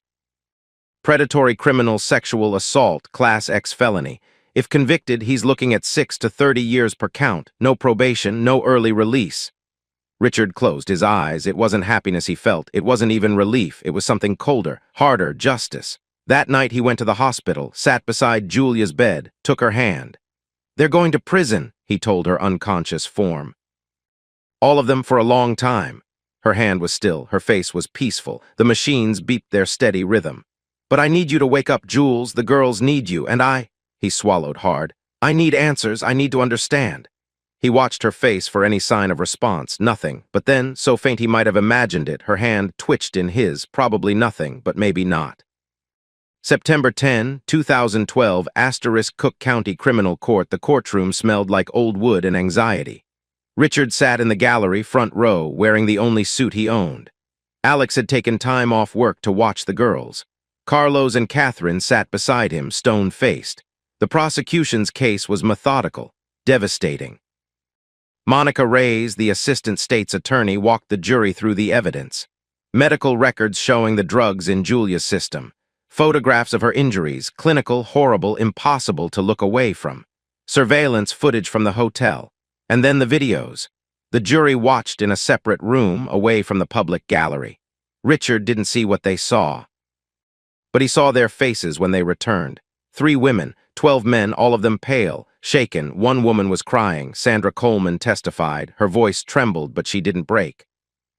Predatory criminal sexual assault, Class X felony. If convicted, he's looking at 6 to 30 years per count. No probation, no early release. Richard closed his eyes. It wasn't happiness he felt. It wasn't even relief. It was something colder, harder, justice. That night he went to the hospital, sat beside Julia's bed, took her hand. They're going to prison, he told her unconscious form. All of them for a long time. Her hand was still, her face was peaceful. The machines beeped their steady rhythm. But I need you to wake up, Jules. The girls need you, and he swallowed hard. I need answers. I need to understand. He watched her face for any sign of response, nothing. But then, so faint he might have imagined it, her hand twitched in his, probably nothing, but maybe not. September 10, 2012, Cook County Criminal Court. The courtroom smelled like old wood and anxiety. Richard sat in the gallery, front row, wearing the only suit he owned. Alex had taken time off work to watch the girls. Carlos and Catherine sat beside him, stone-faced. The prosecution's case was methodical, devastating. Monica Reyes, the assistant state's attorney, walked the jury through the evidence. Medical records showing the drugs in Julia's system. Photographs of her injuries, clinical, horrible, impossible to look away from. Surveillance footage from the hotel. And then the videos. The jury watched in a separate room, away from the public gallery. Richard didn't see what they saw. But he saw their faces when they returned. 3 women, 12 men, all of them pale, shaken. One woman was crying. Sandra Coleman testified. Her voice trembled, but she didn't break.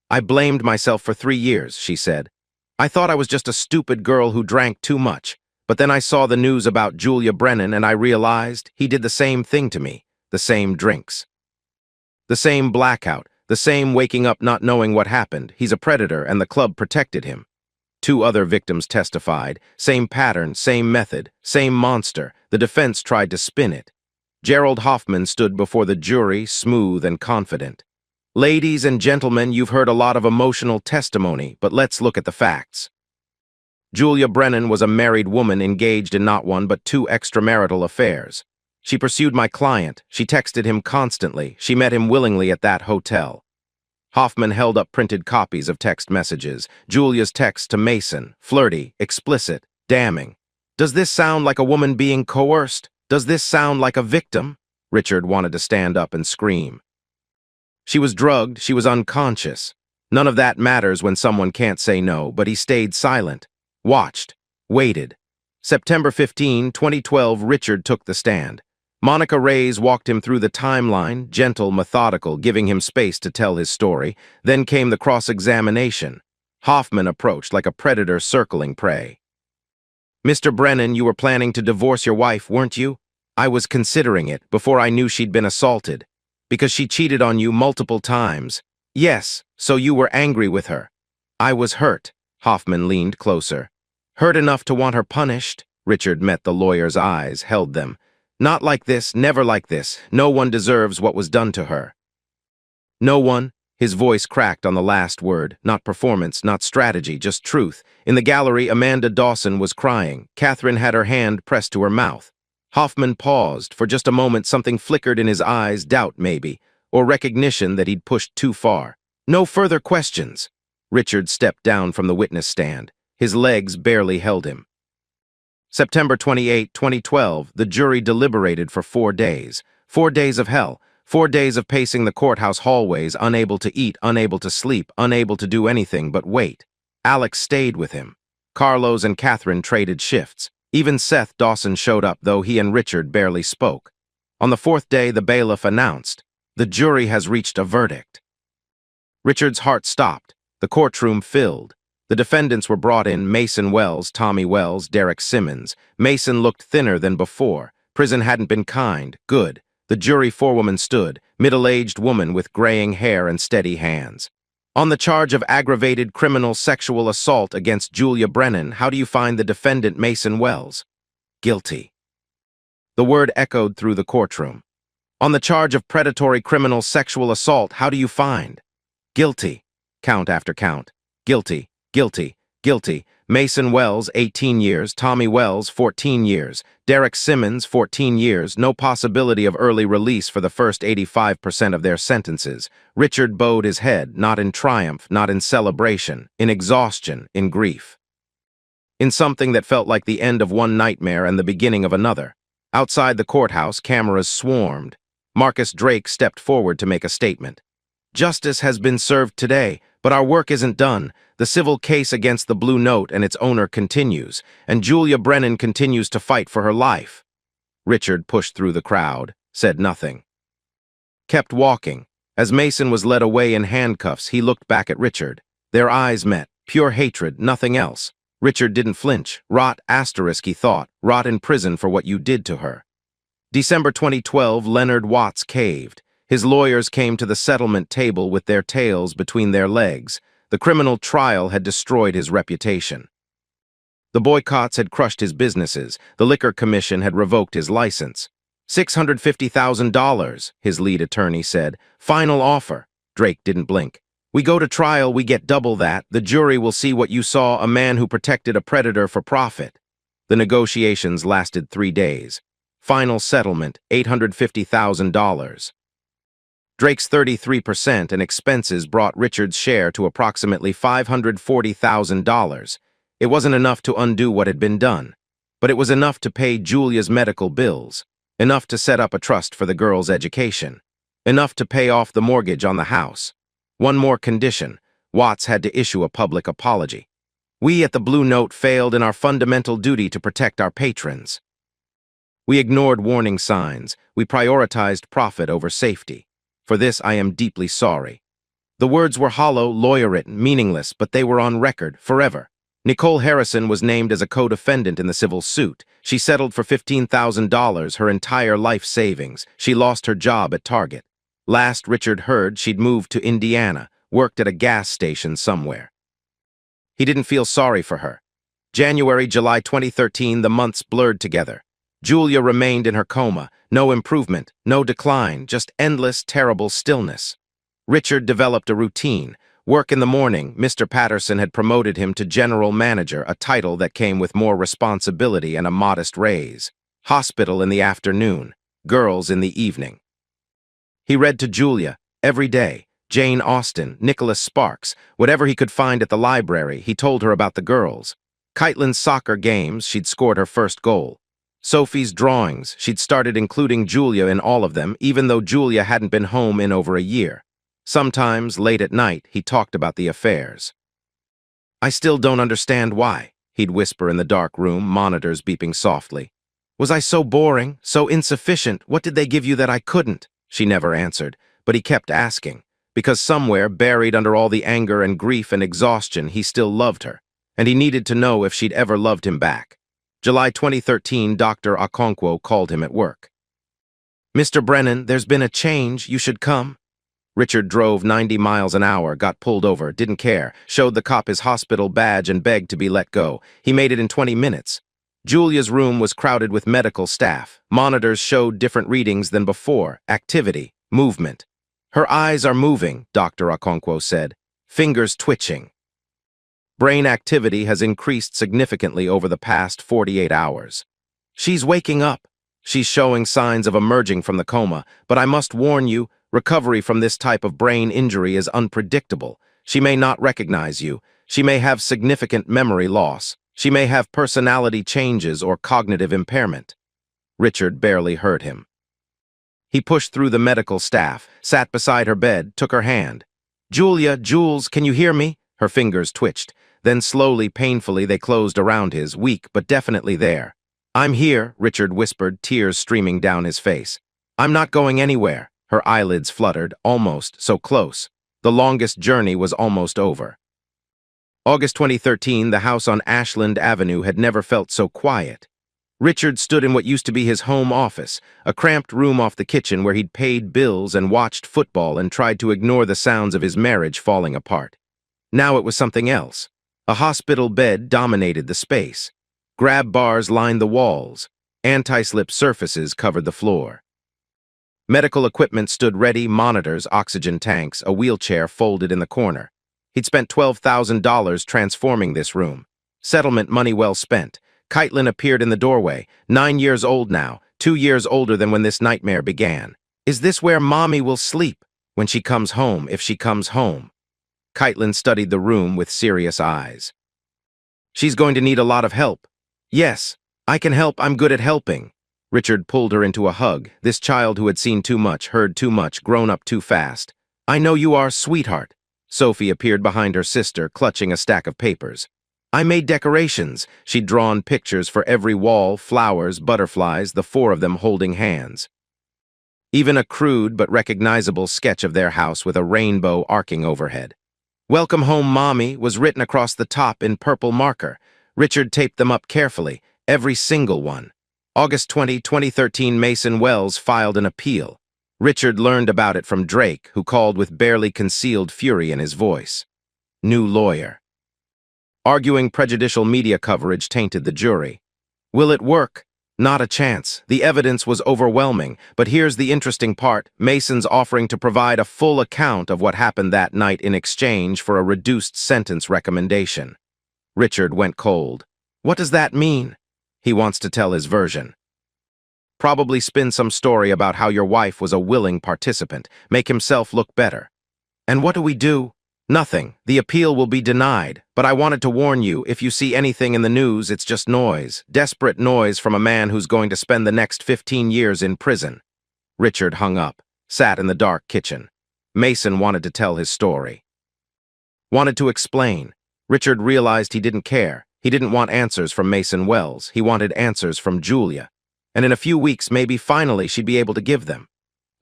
"I blamed myself for 3 years," she said. "I thought I was just a stupid girl who drank too much. But then I saw the news about Julia Brennan and I realized he did the same thing to me, the same drinks. The same blackout, the same waking up not knowing what happened. He's a predator and the club protected him." 2 other victims testified. Same pattern, same method, same monster. The defense tried to spin it. Gerald Hoffman stood before the jury, smooth and confident. "Ladies and gentlemen, you've heard a lot of emotional testimony, but let's look at the facts. Julia Brennan was a married woman engaged in not 1 but 2 extramarital affairs. She pursued my client. She texted him constantly. She met him willingly at that hotel." Hoffman held up printed copies of text messages. Julia's text to Mason, flirty, explicit, damning. "Does this sound like a woman being coerced? Does this sound like a victim?" Richard wanted to stand up and scream. "She was drugged. She was unconscious. None of that matters when someone can't say no," but he stayed silent. Watched. Waited. September 15, 2012, Richard took the stand. Monica Reyes walked him through the timeline, gentle, methodical, giving him space to tell his story. Then came the cross-examination. Hoffman approached like a predator circling prey. "Mr. Brennan, you were planning to divorce your wife, weren't you?" "I was considering it before I knew she'd been assaulted. Because she cheated on you multiple times." "Yes, so you were angry with her." "I was hurt." Hoffman leaned closer. "Hurt enough to want her punished?" Richard met the lawyer's eyes, held them. "Not like this, never like this. No one deserves what was done to her." "No one?" His voice cracked on the last word. Not performance, not strategy, just truth. In the gallery, Amanda Dawson was crying. Catherine had her hand pressed to her mouth. Hoffman paused. For just a moment, something flickered in his eyes, doubt maybe, or recognition that he'd pushed too far. "No further questions." Richard stepped down from the witness stand. His legs barely held him. September 28, 2012, the jury deliberated for 4 days. 4 days of hell. 4 days of pacing the courthouse hallways, unable to eat, unable to sleep, unable to do anything but wait. Alex stayed with him. Carlos and Catherine traded shifts. Even Seth Dawson showed up, though he and Richard barely spoke. On the 4th day, the bailiff announced, "The jury has reached a verdict." Richard's heart stopped. The courtroom filled. The defendants were brought in: Mason Wells, Tommy Wells, Derek Simmons. Mason looked thinner than before. Prison hadn't been kind. Good. The jury forewoman stood, middle-aged woman with graying hair and steady hands. "On the charge of aggravated criminal sexual assault against Julia Brennan, how do you find the defendant Mason Wells?" "Guilty." The word echoed through the courtroom. "On the charge of predatory criminal sexual assault, how do you find?" "Guilty." Count after count. "Guilty. Guilty, guilty." Mason Wells, 18 years. Tommy Wells, 14 years. Derek Simmons, 14 years. No possibility of early release for the first 85% of their sentences. Richard bowed his head, not in triumph, not in celebration, in exhaustion, in grief. In something that felt like the end of one nightmare and the beginning of another. Outside the courthouse, cameras swarmed. Marcus Drake stepped forward to make a statement. "Justice has been served today, but our work isn't done. The civil case against the Blue Note and its owner continues, and Julia Brennan continues to fight for her life." Richard pushed through the crowd, said nothing. Kept walking. As Mason was led away in handcuffs, he looked back at Richard. Their eyes met. Pure hatred, nothing else. Richard didn't flinch. Rot, asterisk, he thought. Rot in prison for what you did to her. December 2012, Leonard Watts caved. His lawyers came to the settlement table with their tails between their legs. The criminal trial had destroyed his reputation. The boycotts had crushed his businesses. The Liquor Commission had revoked his license. $650,000, his lead attorney said. Final offer. Drake didn't blink. We go to trial, we get double that. The jury will see what you saw, a man who protected a predator for profit. The negotiations lasted 3 days. Final settlement, $850,000. Drake's 33% and expenses brought Richard's share to approximately $540,000. It wasn't enough to undo what had been done, but it was enough to pay Julia's medical bills, enough to set up a trust for the girl's education, enough to pay off the mortgage on the house. One more condition: Watts had to issue a public apology. We at the Blue Note failed in our fundamental duty to protect our patrons. We ignored warning signs. We prioritized profit over safety. For this, I am deeply sorry. The words were hollow, lawyer-written, meaningless, but they were on record, forever. Nicole Harrison was named as a co-defendant in the civil suit. She settled for $15,000, her entire life savings. She lost her job at Target. Last Richard heard, she'd moved to Indiana, worked at a gas station somewhere. He didn't feel sorry for her. January, July 2013, the months blurred together. Julia remained in her coma. No improvement, no decline, just endless, terrible stillness. Richard developed a routine. Work in the morning. Mr. Patterson had promoted him to general manager, a title that came with more responsibility and a modest raise. Hospital in the afternoon. Girls in the evening. He read to Julia every day. Jane Austen, Nicholas Sparks, whatever he could find at the library. He told her about the girls. Caitlin's soccer games, she'd scored her first goal. Sophie's drawings, she'd started including Julia in all of them, even though Julia hadn't been home in over a year. Sometimes, late at night, he talked about the affairs. I still don't understand why, he'd whisper in the dark room, monitors beeping softly. Was I so boring, so insufficient? What did they give you that I couldn't? She never answered, but he kept asking, because somewhere, buried under all the anger and grief and exhaustion, he still loved her, and he needed to know if she'd ever loved him back. July 2013, Dr. Okonkwo called him at work. Mr. Brennan, there's been a change. You should come. Richard drove 90 miles an hour, got pulled over, didn't care, showed the cop his hospital badge and begged to be let go. He made it in 20 minutes. Julia's room was crowded with medical staff. Monitors showed different readings than before. Activity, movement. Her eyes are moving, Dr. Okonkwo said. Fingers twitching. Brain activity has increased significantly over the past 48 hours. She's waking up. She's showing signs of emerging from the coma, but I must warn you, recovery from this type of brain injury is unpredictable. She may not recognize you. She may have significant memory loss. She may have personality changes or cognitive impairment. Richard barely heard him. He pushed through the medical staff, sat beside her bed, took her hand. Julia, Jules, can you hear me? Her fingers twitched. Then slowly, painfully, they closed around his, weak but definitely there. I'm here, Richard whispered, tears streaming down his face. I'm not going anywhere. Her eyelids fluttered, almost, so close. The longest journey was almost over. August 2013, the house on Ashland Avenue had never felt so quiet. Richard stood in what used to be his home office, a cramped room off the kitchen where he'd paid bills and watched football and tried to ignore the sounds of his marriage falling apart. Now it was something else. A hospital bed dominated the space. Grab bars lined the walls. Anti-slip surfaces covered the floor. Medical equipment stood ready, monitors, oxygen tanks, a wheelchair folded in the corner. He'd spent $12,000 transforming this room. Settlement money well spent. Caitlin appeared in the doorway, 9 years old now, 2 years older than when this nightmare began. Is this where Mommy will sleep? When she comes home, if she comes home. Caitlin studied the room with serious eyes. She's going to need a lot of help. Yes, I can help, I'm good at helping. Richard pulled her into a hug, this child who had seen too much, heard too much, grown up too fast. I know you are, sweetheart. Sophie appeared behind her sister, clutching a stack of papers. I made decorations. She'd drawn pictures for every wall, flowers, butterflies, the 4 of them holding hands. Even a crude but recognizable sketch of their house with a rainbow arcing overhead. Welcome home, Mommy, was written across the top in purple marker. Richard taped them up carefully, every single one. August 20, 2013, Mason Wells filed an appeal. Richard learned about it from Drake, who called with barely concealed fury in his voice. New lawyer. Arguing prejudicial media coverage tainted the jury. Will it work? Not a chance. The evidence was overwhelming, but here's the interesting part. Mason's offering to provide a full account of what happened that night in exchange for a reduced sentence recommendation. Richard went cold. What does that mean? He wants to tell his version. Probably spin some story about how your wife was a willing participant, make himself look better. And what do we do? Nothing. The appeal will be denied. But I wanted to warn you, if you see anything in the news, it's just noise. Desperate noise from a man who's going to spend the next 15 years in prison. Richard hung up, sat in the dark kitchen. Mason wanted to tell his story. Wanted to explain. Richard realized he didn't care. He didn't want answers from Mason Wells. He wanted answers from Julia. And in a few weeks, maybe finally, she'd be able to give them.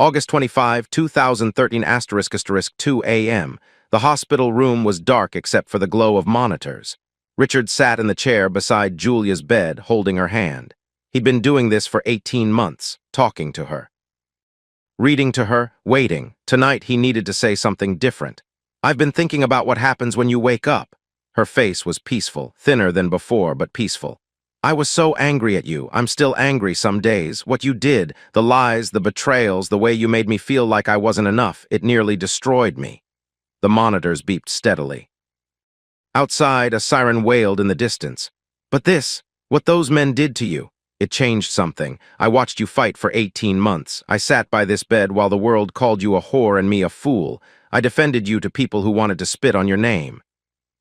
August 25, 2013 *** 2 a.m. The hospital room was dark except for the glow of monitors. Richard sat in the chair beside Julia's bed, holding her hand. He'd been doing this for 18 months, talking to her. Reading to her, waiting. Tonight he needed to say something different. I've been thinking about what happens when you wake up. Her face was peaceful, thinner than before, but peaceful. I was so angry at you. I'm still angry some days. What you did, the lies, the betrayals, the way you made me feel like I wasn't enough, it nearly destroyed me. The monitors beeped steadily. Outside, a siren wailed in the distance. But this, what those men did to you, it changed something. I watched you fight for 18 months. I sat by this bed while the world called you a whore and me a fool. I defended you to people who wanted to spit on your name.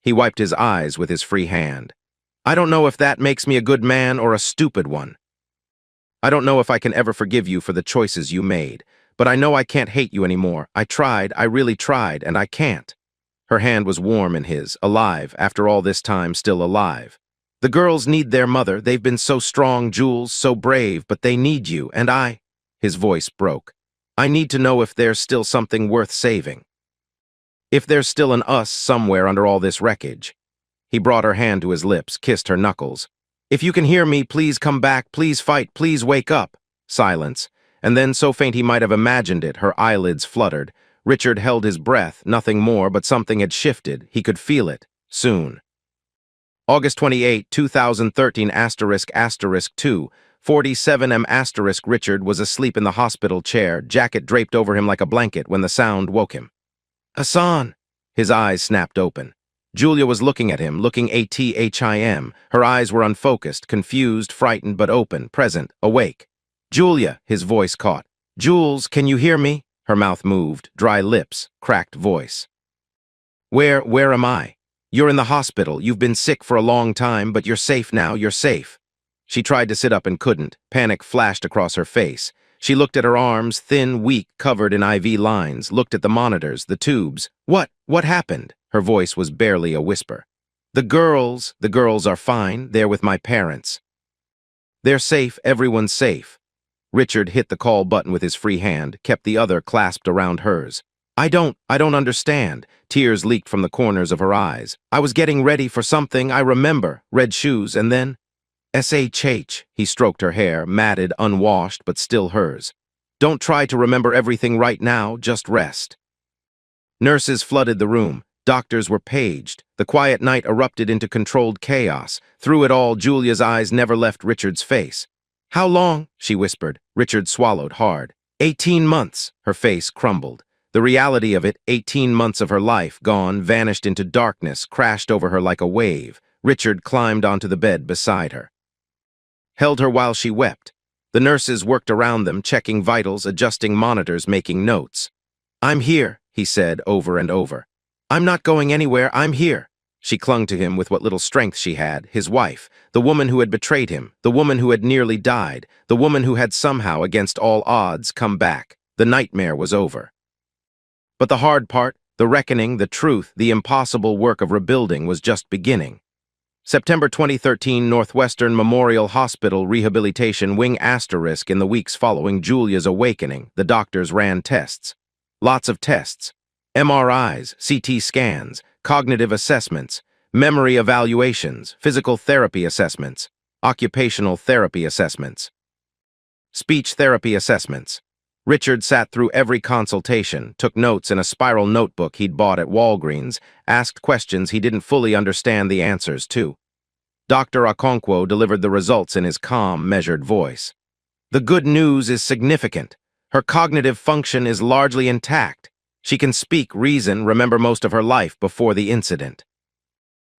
He wiped his eyes with his free hand. I don't know if that makes me a good man or a stupid one. I don't know if I can ever forgive you for the choices you made. But I know I can't hate you anymore. I tried, I really tried, and I can't. Her hand was warm in his, alive, after all this time, still alive. The girls need their mother. They've been so strong, Jules, so brave, but they need you, and I... His voice broke. I need to know if there's still something worth saving. If there's still an us somewhere under all this wreckage. He brought her hand to his lips, kissed her knuckles. If you can hear me, please come back, please fight, please wake up. Silence. And then, so faint he might have imagined it, her eyelids fluttered. Richard held his breath, nothing more, but something had shifted. He could feel it. Soon. August 28, 2013 ** 2, 47 m ** Richard was asleep in the hospital chair, jacket draped over him like a blanket when the sound woke him. Hassan! His eyes snapped open. Julia was looking at him, looking at him. Her eyes were unfocused, confused, frightened, but open, present, awake. Julia, his voice caught. Jules, can you hear me? Her mouth moved, dry lips, cracked voice. Where am I? You're in the hospital. You've been sick for a long time, but you're safe now, you're safe. She tried to sit up and couldn't. Panic flashed across her face. She looked at her arms, thin, weak, covered in IV lines, looked at the monitors, the tubes. What happened? Her voice was barely a whisper. The girls are fine. They're with my parents. They're safe, everyone's safe. Richard hit the call button with his free hand, kept the other clasped around hers. I don't understand. Tears leaked from the corners of her eyes. I was getting ready for something, I remember. Red shoes, and then... SHH. He stroked her hair, matted, unwashed, but still hers. Don't try to remember everything right now, just rest. Nurses flooded the room. Doctors were paged. The quiet night erupted into controlled chaos. Through it all, Julia's eyes never left Richard's face. How long? She whispered. Richard swallowed hard. 18 months. Her face crumbled. The reality of it, 18 months of her life, gone, vanished into darkness, crashed over her like a wave. Richard climbed onto the bed beside her. Held her while she wept. The nurses worked around them, checking vitals, adjusting monitors, making notes. I'm here, he said over and over. I'm not going anywhere, I'm here. She clung to him with what little strength she had, his wife, the woman who had betrayed him, the woman who had nearly died, the woman who had somehow, against all odds, come back. The nightmare was over. But the hard part, the reckoning, the truth, the impossible work of rebuilding was just beginning. September 2013, Northwestern Memorial Hospital Rehabilitation Wing ** In the weeks following Julia's awakening, the doctors ran tests. Lots of tests. MRIs, CT scans, cognitive assessments, memory evaluations, physical therapy assessments, occupational therapy assessments, speech therapy assessments. Richard sat through every consultation, took notes in a spiral notebook he'd bought at Walgreens, asked questions he didn't fully understand the answers to. Dr. Okonkwo delivered the results in his calm, measured voice. The good news is significant. Her cognitive function is largely intact. She can speak, reason, remember most of her life before the incident.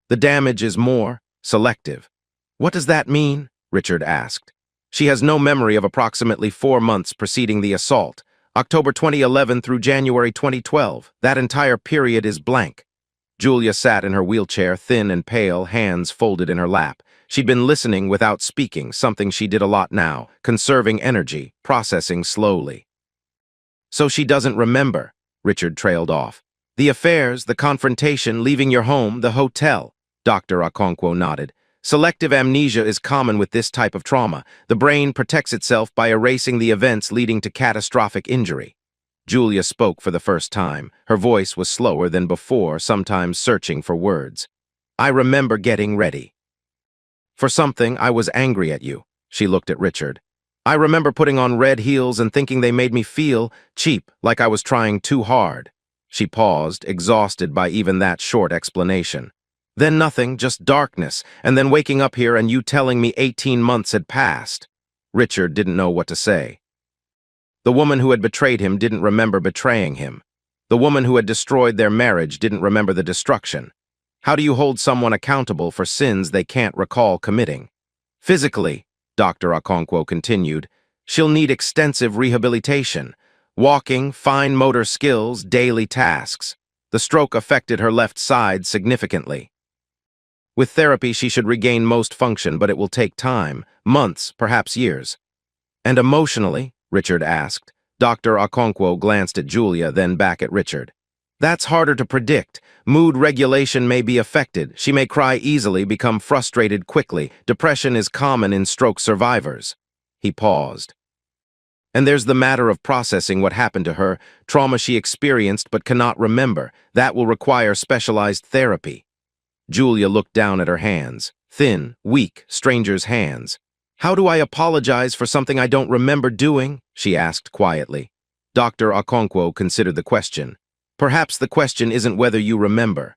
The damage is more selective. What does that mean? Richard asked. She has no memory of approximately 4 months preceding the assault, October 2011 through January 2012. That entire period is blank. Julia sat in her wheelchair, thin and pale, hands folded in her lap. She'd been listening without speaking, something she did a lot now, conserving energy, processing slowly. So she doesn't remember, Richard trailed off. The affairs, the confrontation, leaving your home, the hotel. Dr. Okonkwo nodded. Selective amnesia is common with this type of trauma. The brain protects itself by erasing the events leading to catastrophic injury. Julia spoke for the first time. Her voice was slower than before, sometimes searching for words. I remember getting ready. For something, I was angry at you. She looked at Richard. I remember putting on red heels and thinking they made me feel cheap, like I was trying too hard. She paused, exhausted by even that short explanation. Then nothing, just darkness, and then waking up here and you telling me 18 months had passed. Richard didn't know what to say. The woman who had betrayed him didn't remember betraying him. The woman who had destroyed their marriage didn't remember the destruction. How do you hold someone accountable for sins they can't recall committing? Physically, Dr. Okonkwo continued, she'll need extensive rehabilitation. Walking, fine motor skills, daily tasks. The stroke affected her left side significantly. With therapy, she should regain most function, but it will take time, months, perhaps years. And emotionally? Richard asked. Dr. Okonkwo glanced at Julia, then back at Richard. That's harder to predict. Mood regulation may be affected. She may cry easily, become frustrated quickly. Depression is common in stroke survivors. He paused. And there's the matter of processing what happened to her, trauma she experienced but cannot remember. That will require specialized therapy. Julia looked down at her hands. Thin, weak, stranger's hands. How do I apologize for something I don't remember doing? She asked quietly. Dr. Okonkwo considered the question. Perhaps the question isn't whether you remember.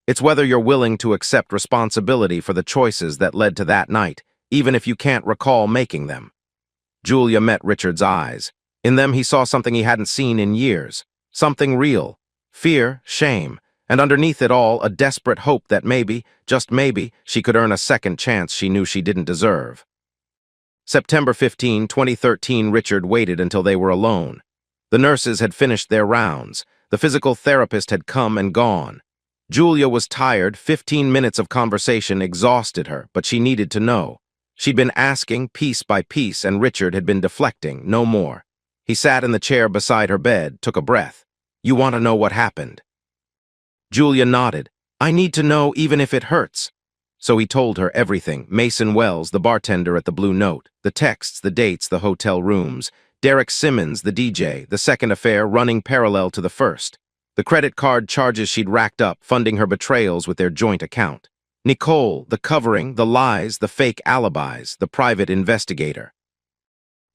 It's whether you're willing to accept responsibility for the choices that led to that night, even if you can't recall making them. Julia met Richard's eyes. In them he saw something he hadn't seen in years. Something real. Fear, shame, and underneath it all, a desperate hope that maybe, just maybe, she could earn a second chance she knew she didn't deserve. September 15, 2013, Richard waited until they were alone. The nurses had finished their rounds. The physical therapist had come and gone. Julia was tired. 15 minutes of conversation exhausted her, but she needed to know. She'd been asking piece by piece, and Richard had been deflecting, no more. He sat in the chair beside her bed, took a breath. You want to know what happened? Julia nodded. I need to know even if it hurts. So he told her everything. Mason Wells, the bartender at the Blue Note, the texts, the dates, the hotel rooms. Derek Simmons, the DJ, the second affair running parallel to the first. The credit card charges she'd racked up, funding her betrayals with their joint account. Nicole, the covering, the lies, the fake alibis, the private investigator.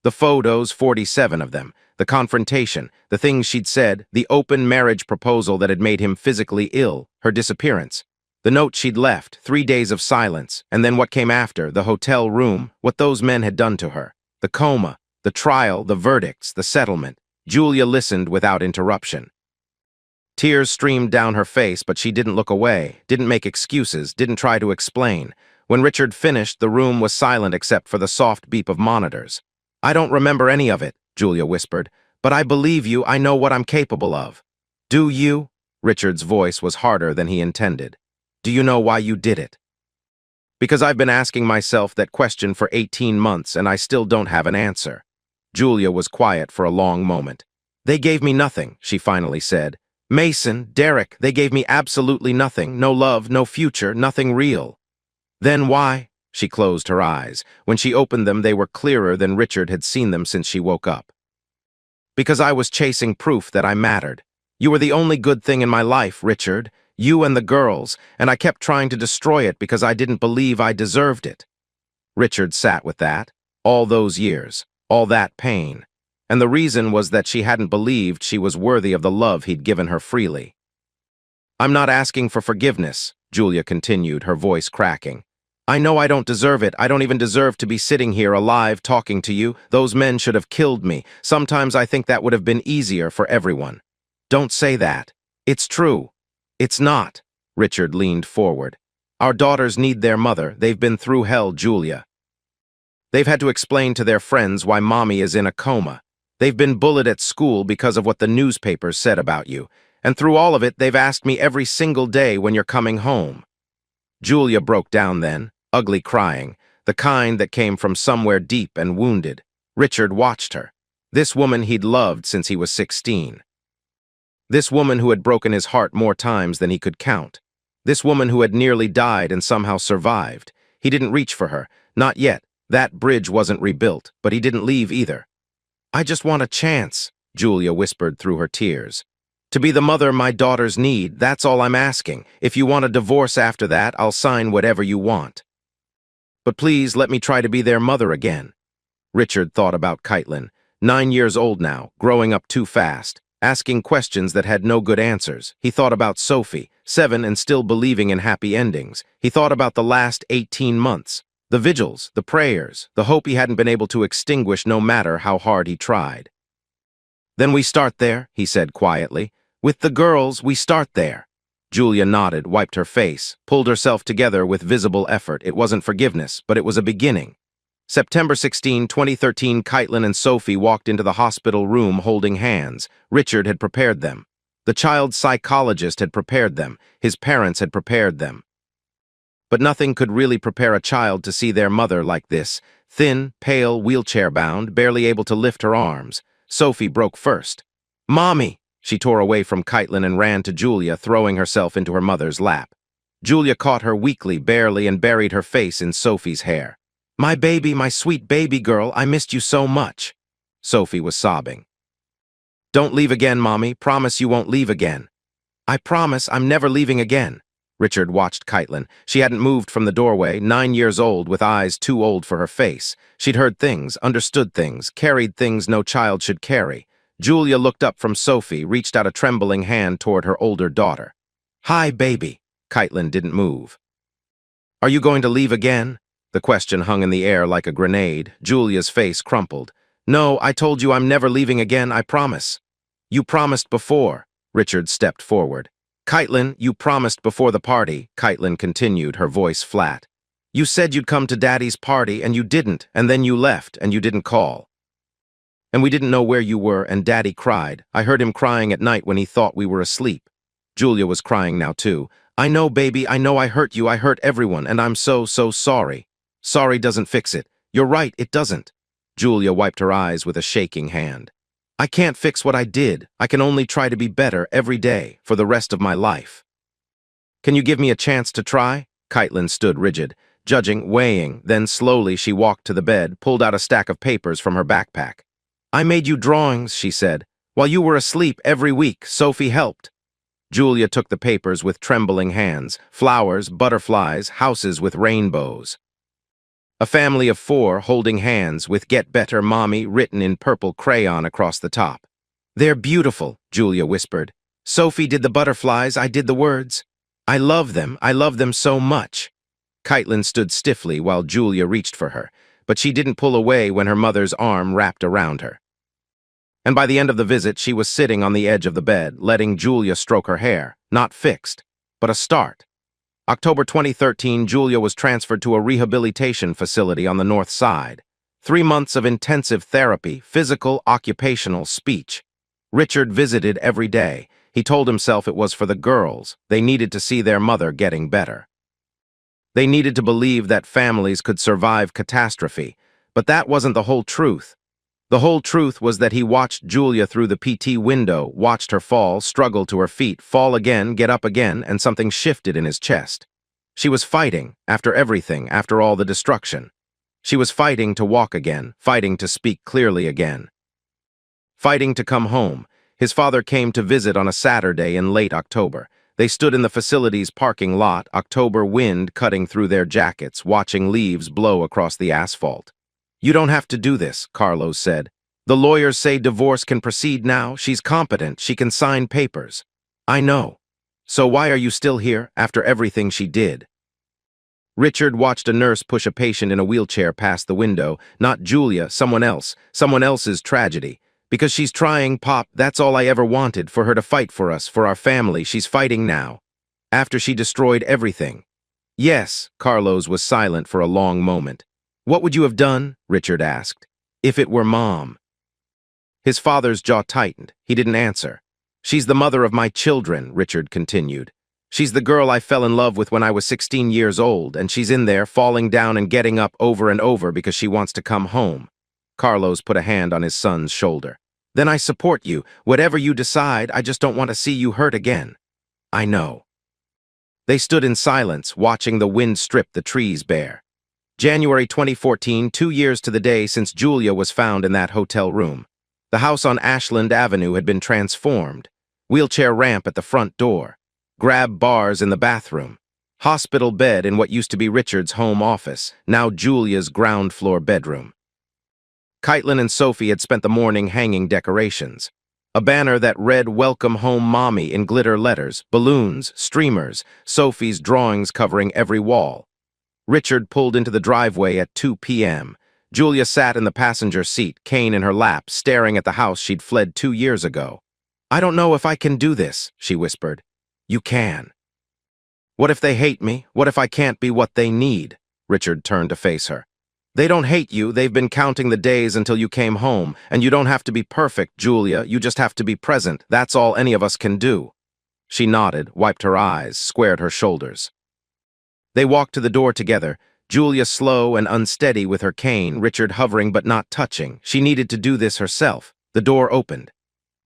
The photos, 47 of them, the confrontation, the things she'd said, the open marriage proposal that had made him physically ill, her disappearance. The note she'd left, 3 days of silence, and then what came after, the hotel room, what those men had done to her, the coma, the trial, the verdicts, the settlement. Julia listened without interruption. Tears streamed down her face, but she didn't look away, didn't make excuses, didn't try to explain. When Richard finished, the room was silent except for the soft beep of monitors. I don't remember any of it, Julia whispered, but I believe you. I know what I'm capable of. Do you? Richard's voice was harder than he intended. Do you know why you did it? Because I've been asking myself that question for 18 months and I still don't have an answer. Julia was quiet for a long moment. They gave me nothing, she finally said. Mason, Derek, they gave me absolutely nothing. No love, no future, nothing real. Then why? She closed her eyes. When she opened them, they were clearer than Richard had seen them since she woke up. Because I was chasing proof that I mattered. You were the only good thing in my life, Richard. You and the girls, and I kept trying to destroy it because I didn't believe I deserved it. Richard sat with that. All those years. All that pain. and the reason was that she hadn't believed she was worthy of the love he'd given her freely. "I'm not asking for forgiveness," Julia continued, her voice cracking. "I know I don't deserve it. I don't even deserve to be sitting here alive talking to you. Those men should have killed me. Sometimes I think that would have been easier for everyone." "Don't say that. It's true." "It's not." Richard leaned forward. "Our daughters need their mother. They've been through hell, Julia. They've had to explain to their friends why Mommy is in a coma. They've been bullied at school because of what the newspapers said about you. And through all of it, they've asked me every single day when you're coming home." Julia broke down then, ugly crying, the kind that came from somewhere deep and wounded. Richard watched her. This woman he'd loved since he was 16. This woman who had broken his heart more times than he could count. This woman who had nearly died and somehow survived. He didn't reach for her. Not yet. That bridge wasn't rebuilt, but he didn't leave either. "I just want a chance," Julia whispered through her tears. "To be the mother my daughters need, that's all I'm asking. If you want a divorce after that, I'll sign whatever you want. But please let me try to be their mother again." Richard thought about Caitlin, 9 years old now, growing up too fast, asking questions that had no good answers. He thought about Sophie, 7 and still believing in happy endings. He thought about the last 18 months, the vigils, the prayers, the hope he hadn't been able to extinguish no matter how hard he tried. "Then we start there," he said quietly. "With the girls, we start there." Julia nodded, wiped her face, pulled herself together with visible effort. It wasn't forgiveness, but it was a beginning. September 16, 2013, Caitlin and Sophie walked into the hospital room holding hands. Richard had prepared them. The child psychologist had prepared them. His parents had prepared them. But nothing could really prepare a child to see their mother like this, thin, pale, wheelchair-bound, barely able to lift her arms. Sophie broke first. "Mommy!" She tore away from Caitlin and ran to Julia, throwing herself into her mother's lap. Julia caught her weakly, barely, and buried her face in Sophie's hair. "My baby, my sweet baby girl, I missed you so much." Sophie was sobbing. "Don't leave again, Mommy. Promise you won't leave again." "I promise I'm never leaving again." Richard watched Caitlin. She hadn't moved from the doorway, 9 years old, with eyes too old for her face. She'd heard things, understood things, carried things no child should carry. Julia looked up from Sophie, reached out a trembling hand toward her older daughter. "Hi, baby." Caitlin didn't move. "Are you going to leave again?" The question hung in the air like a grenade. Julia's face crumpled. "No, I told you I'm never leaving again, I promise." "You promised before." Richard stepped forward. "Caitlin, you promised before the party," Caitlin continued, her voice flat. "You said you'd come to Daddy's party, and you didn't, and then you left, and you didn't call. And we didn't know where you were, and Daddy cried. I heard him crying at night when he thought we were asleep." Julia was crying now, too. "I know, baby, I know I hurt you, I hurt everyone, and I'm so sorry." "Sorry doesn't fix it. You're right, it doesn't." Julia wiped her eyes with a shaking hand. "I can't fix what I did. I can only try to be better every day for the rest of my life." "Can you give me a chance to try?" Caitlin stood rigid, judging, weighing, then slowly she walked to the bed, pulled out a stack of papers from her backpack. "I made you drawings," she said. "While you were asleep every week, Sophie helped." Julia took the papers with trembling hands, flowers, butterflies, houses with rainbows. A family of 4 holding hands with "Get Better, Mommy" written in purple crayon across the top. "They're beautiful," Julia whispered. "Sophie did the butterflies, I did the words. I love them so much." Caitlin stood stiffly while Julia reached for her, but she didn't pull away when her mother's arm wrapped around her. And by the end of the visit, she was sitting on the edge of the bed, letting Julia stroke her hair. Not fixed, but a start. October 2013, Julia was transferred to a rehabilitation facility on the north side. 3 months of intensive therapy, physical, occupational, speech. Richard visited every day. He told himself it was for the girls. They needed to see their mother getting better. They needed to believe that families could survive catastrophe, but that wasn't the whole truth. The whole truth was that he watched Julia through the PT window, watched her fall, struggle to her feet, fall again, get up again, and something shifted in his chest. She was fighting, after everything, after all the destruction. She was fighting to walk again, fighting to speak clearly again. Fighting to come home. His father came to visit on a Saturday in late October. They stood in the facility's parking lot, October wind cutting through their jackets, watching leaves blow across the asphalt. "You don't have to do this," Carlos said. The lawyers say divorce can proceed now. She's competent. She can sign papers. I know. So why are you still here after everything she did? Richard watched a nurse push a patient in a wheelchair past the window. Not Julia, someone else. Someone else's tragedy. Because she's trying, Pop, that's all I ever wanted, for her to fight for us, for our family. She's fighting now. After she destroyed everything. Yes, Carlos was silent for a long moment. What would you have done? Richard asked. If it were Mom. His father's jaw tightened. He didn't answer. She's the mother of my children, Richard continued. She's the girl I fell in love with when I was 16 years old, and she's in there falling down and getting up over and over because she wants to come home. Carlos put a hand on his son's shoulder. Then I support you. Whatever you decide, I just don't want to see you hurt again. I know. They stood in silence, watching the wind strip the trees bare. January 2014, 2 years to the day since Julia was found in that hotel room. The house on Ashland Avenue had been transformed. Wheelchair ramp at the front door. Grab bars in the bathroom. Hospital bed in what used to be Richard's home office, now Julia's ground floor bedroom. Kaitlyn and Sophie had spent the morning hanging decorations. A banner that read "Welcome Home Mommy" in glitter letters, balloons, streamers, Sophie's drawings covering every wall. Richard pulled into the driveway at 2 p.m. Julia sat in the passenger seat, cane in her lap, staring at the house she'd fled 2 years ago. I don't know if I can do this, she whispered. You can. What if they hate me? What if I can't be what they need? Richard turned to face her. They don't hate you. They've been counting the days until you came home. And you don't have to be perfect, Julia. You just have to be present. That's all any of us can do. She nodded, wiped her eyes, squared her shoulders. They walked to the door together, Julia slow and unsteady with her cane, Richard hovering but not touching. She needed to do this herself. The door opened.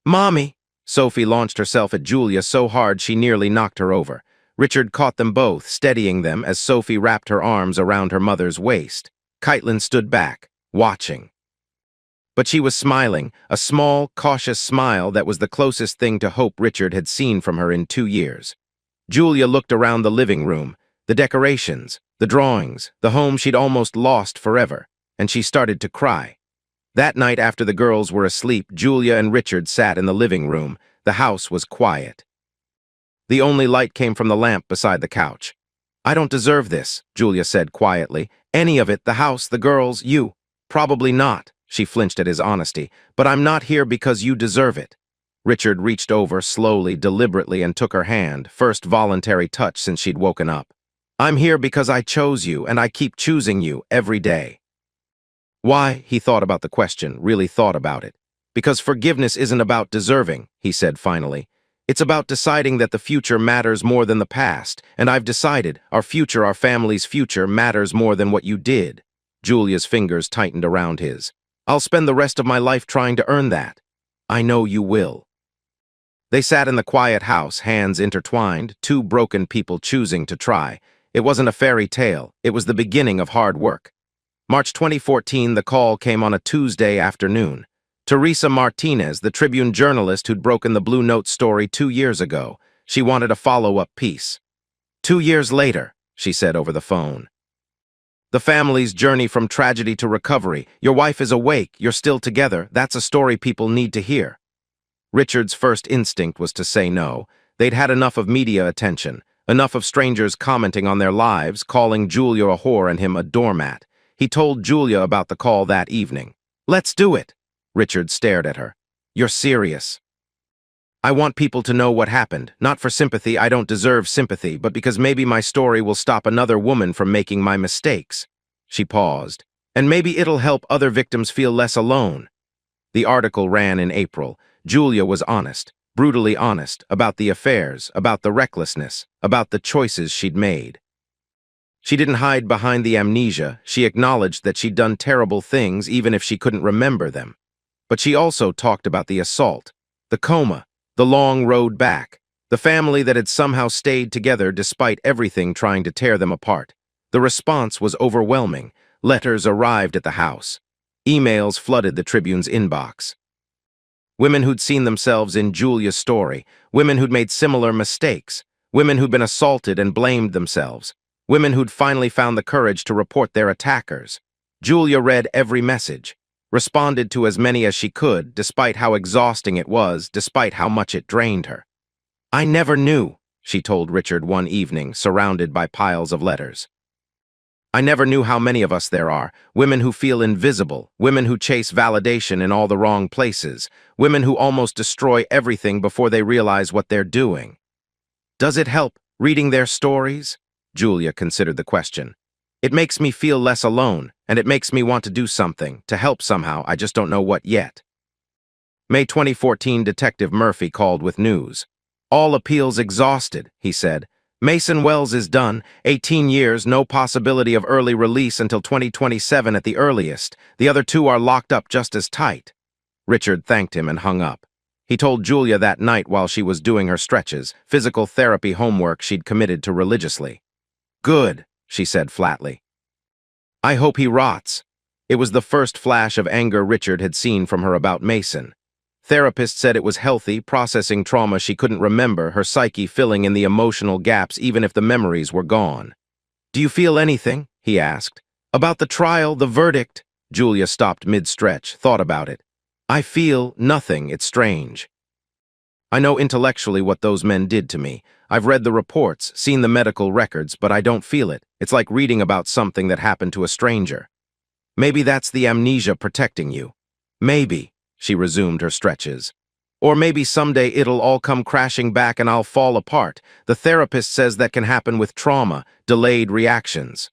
Mommy! Sophie launched herself at Julia so hard she nearly knocked her over. Richard caught them both, steadying them as Sophie wrapped her arms around her mother's waist. Kaitlyn stood back, watching. But she was smiling, a small, cautious smile that was the closest thing to hope Richard had seen from her in 2 years. Julia looked around the living room, the decorations, the drawings, the home she'd almost lost forever, and she started to cry. That night after the girls were asleep, Julia and Richard sat in the living room. The house was quiet. The only light came from the lamp beside the couch. I don't deserve this, Julia said quietly. Any of it, the house, the girls, you. Probably not, she flinched at his honesty, but I'm not here because you deserve it. Richard reached over slowly, deliberately, and took her hand, first voluntary touch since she'd woken up. I'm here because I chose you, and I keep choosing you every day. Why? He thought about the question, really thought about it. Because forgiveness isn't about deserving, he said finally. It's about deciding that the future matters more than the past, and I've decided our future, our family's future, matters more than what you did. Julia's fingers tightened around his. I'll spend the rest of my life trying to earn that. I know you will. They sat in the quiet house, hands intertwined, two broken people choosing to try. It wasn't a fairy tale. It was the beginning of hard work. March 2014, the call came on a Tuesday afternoon. Teresa Martinez, the Tribune journalist who'd broken the Blue Note story 2 years ago. She wanted a follow-up piece. 2 years later, she said over the phone. The family's journey from tragedy to recovery. Your wife is awake. You're still together. That's a story people need to hear. Richard's first instinct was to say no. They'd had enough of media attention, enough of strangers commenting on their lives, calling Julia a whore and him a doormat. He told Julia about the call that evening. Let's do it. Richard stared at her. You're serious. I want people to know what happened. Not for sympathy, I don't deserve sympathy, but because maybe my story will stop another woman from making my mistakes. She paused. And maybe it'll help other victims feel less alone. The article ran in April. Julia was honest, brutally honest, about the affairs, about the recklessness, about the choices she'd made. She didn't hide behind the amnesia. She acknowledged that she'd done terrible things even if she couldn't remember them. But she also talked about the assault, the coma, the long road back, the family that had somehow stayed together despite everything trying to tear them apart. The response was overwhelming. Letters arrived at the house. Emails flooded the Tribune's inbox. Women who'd seen themselves in Julia's story, women who'd made similar mistakes, women who'd been assaulted and blamed themselves, women who'd finally found the courage to report their attackers. Julia read every message. responded to as many as she could, despite how exhausting it was, despite how much it drained her. "I never knew," she told Richard one evening, surrounded by piles of letters. "I never knew how many of us there are, women who feel invisible, women who chase validation in all the wrong places, women who almost destroy everything before they realize what they're doing. Does it help, reading their stories?" Julia considered the question. "It makes me feel less alone, and it makes me want to do something, to help somehow, I just don't know what yet." May 2014, Detective Murphy called with news. "All appeals exhausted," he said. "Mason Wells is done, 18 years, no possibility of early release until 2027 at the earliest. The other two are locked up just as tight." Richard thanked him and hung up. He told Julia that night while she was doing her stretches, physical therapy homework she'd committed to religiously. "Good," she said flatly. "I hope he rots." It was the first flash of anger Richard had seen from her about Mason. Therapists said it was healthy, processing trauma she couldn't remember, her psyche filling in the emotional gaps even if the memories were gone. "Do you feel anything?" he asked. "About the trial, the verdict?" Julia stopped mid-stretch, thought about it. "I feel nothing, it's strange. I know intellectually what those men did to me. I've read the reports, seen the medical records, but I don't feel it. It's like reading about something that happened to a stranger. Maybe that's the amnesia protecting you. Maybe," she resumed her stretches. "Or maybe someday it'll all come crashing back and I'll fall apart. The therapist says that can happen with trauma, delayed reactions."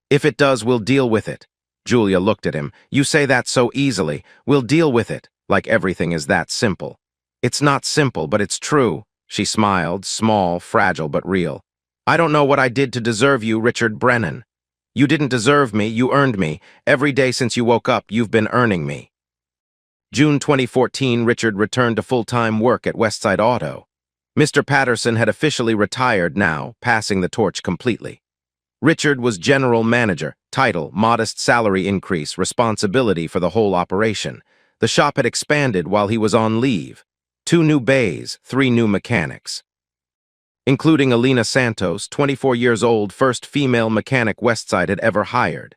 "If it does, we'll deal with it." Julia looked at him. "You say that so easily. We'll deal with it, like everything is that simple." "It's not simple, but it's true." She smiled, small, fragile, but real. "I don't know what I did to deserve you, Richard Brennan. You didn't deserve me, you earned me. Every day since you woke up, you've been earning me." June 2014, Richard returned to full-time work at Westside Auto. Mr. Patterson had officially retired now, passing the torch completely. Richard was general manager, title, modest salary increase, responsibility for the whole operation. The shop had expanded while he was on leave. 2 new bays, 3 new mechanics. Including Alina Santos, 24 years old, first female mechanic Westside had ever hired.